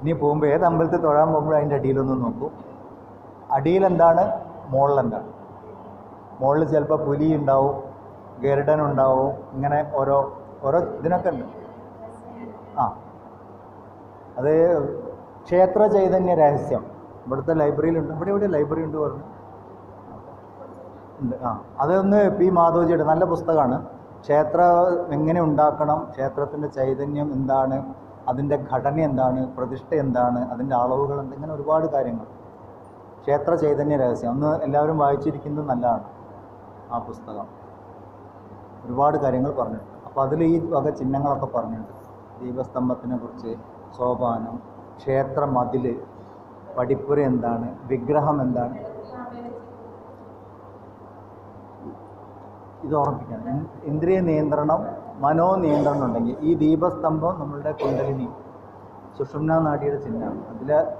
ഇനി പോകുമ്പോൾ ഏത് അമ്പലത്തിൽ തൊഴാൻ പോകുമ്പോഴും അതിൻ്റെ അടിയിലൊന്നും നോക്കൂ. അടിയിലെന്താണ്, മുകളിലെന്താണ്. മുകളിൽ ചിലപ്പോൾ പുലി ഉണ്ടാവും, ഗരുഡൻ ഉണ്ടാവും, ഇങ്ങനെ ഓരോ ഇതിനൊക്കെ ഉണ്ട്. അത് ക്ഷേത്ര ചൈതന്യ രഹസ്യം ഇവിടുത്തെ ലൈബ്രറിയിലുണ്ട്. ഇവിടെ ലൈബ്രറി ഉണ്ട് പറഞ്ഞു ഉണ്ട്. അതൊന്ന് പി മാധവജിയുടെ നല്ല പുസ്തകമാണ്. ക്ഷേത്രം എങ്ങനെ ഉണ്ടാക്കണം, ക്ഷേത്രത്തിൻ്റെ ചൈതന്യം എന്താണ്, അതിൻ്റെ ഘടന എന്താണ്, പ്രതിഷ്ഠ എന്താണ്, അതിൻ്റെ അളവുകൾ എന്ത്, ഇങ്ങനെ ഒരുപാട് കാര്യങ്ങൾ. ക്ഷേത്ര ചൈതന്യ രഹസ്യം ഒന്ന് എല്ലാവരും വായിച്ചിരിക്കുന്നത് നല്ലതാണ്. ആ പുസ്തകം ഒരുപാട് കാര്യങ്ങൾ പറഞ്ഞിട്ടുണ്ട്. അപ്പോൾ അതിൽ ഈ വക ചിഹ്നങ്ങളൊക്കെ പറഞ്ഞിട്ടുണ്ട്. ദീപസ്തംഭത്തിനെ കുറിച്ച്, സോപാനം, ക്ഷേത്ര മതിൽ, പടിപ്പുര എന്താണ്, വിഗ്രഹം എന്താണ്, ഇത് ഓർമ്മിക്കണം. ഇന്ദ്രിയ നിയന്ത്രണം, മനോനിയന്ത്രണം ഉണ്ടെങ്കിൽ ഈ ദീപസ്തംഭം നമ്മളുടെ കുണ്ടലിനി സുഷുമ്ന നാഡിയുടെ ചിഹ്നമാണ്.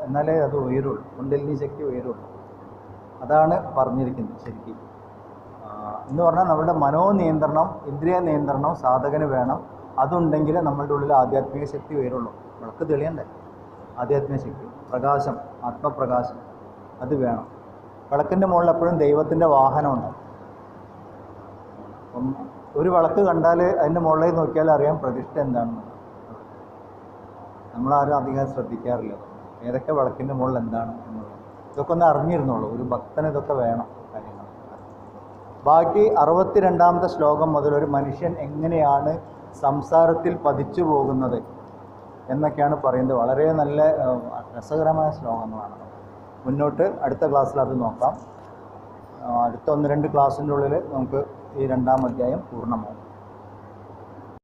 എന്നാലേ അത് ഉയരുള്ളൂ, കുണ്ടലിനി ശക്തി ഉയരുള്ളൂ. അതാണ് പറഞ്ഞിരിക്കുന്നത് ശരിക്കും. എന്ന് പറഞ്ഞാൽ നമ്മളുടെ മനോനിയന്ത്രണം, ഇന്ദ്രിയ നിയന്ത്രണം സാധകന് വേണം. അതുണ്ടെങ്കിൽ നമ്മളുടെ ഉള്ളിൽ ആധ്യാത്മിക ശക്തി ഉയരുള്ളൂ. വിളക്ക് തെളിയണ്ടേ? ആധ്യാത്മിക ശക്തി, പ്രകാശം, ആത്മപ്രകാശം, അത് വേണം. വിളക്കിൻ്റെ മുകളിൽ എപ്പോഴും ദൈവത്തിൻ്റെ വാഹനമുണ്ട്. അപ്പം ഒരു വിളക്ക് കണ്ടാൽ അതിൻ്റെ മുകളിൽ നോക്കിയാൽ അറിയാം പ്രതിഷ്ഠ എന്താണെന്ന്. നമ്മളാരും അധികം ശ്രദ്ധിക്കാറില്ല ഏതൊക്കെ വിളക്കിൻ്റെ മുകളിൽ എന്താണ് എന്നുള്ളത്. ഇതൊക്കെ ഒന്ന് അറിഞ്ഞിരുന്നുള്ളൂ. ഒരു ഭക്തന് ഇതൊക്കെ വേണം കാര്യങ്ങൾ. ബാക്കി 62ാമത്തെ ശ്ലോകം മുതൽ ഒരു മനുഷ്യൻ എങ്ങനെയാണ് സംസാരത്തിൽ പതിച്ചു പോകുന്നത് എന്നൊക്കെയാണ് പറയുന്നത്. വളരെ നല്ല രസകരമായ ശ്ലോകങ്ങളാണ്. മുന്നോട്ട് അടുത്ത ക്ലാസ്സിൽ അത് നോക്കാം. അടുത്ത 1-2 ക്ലാസ്സിൻ്റെ ഉള്ളിൽ നമുക്ക് ഈ 2ാം അധ്യായം പൂർണ്ണമാകും.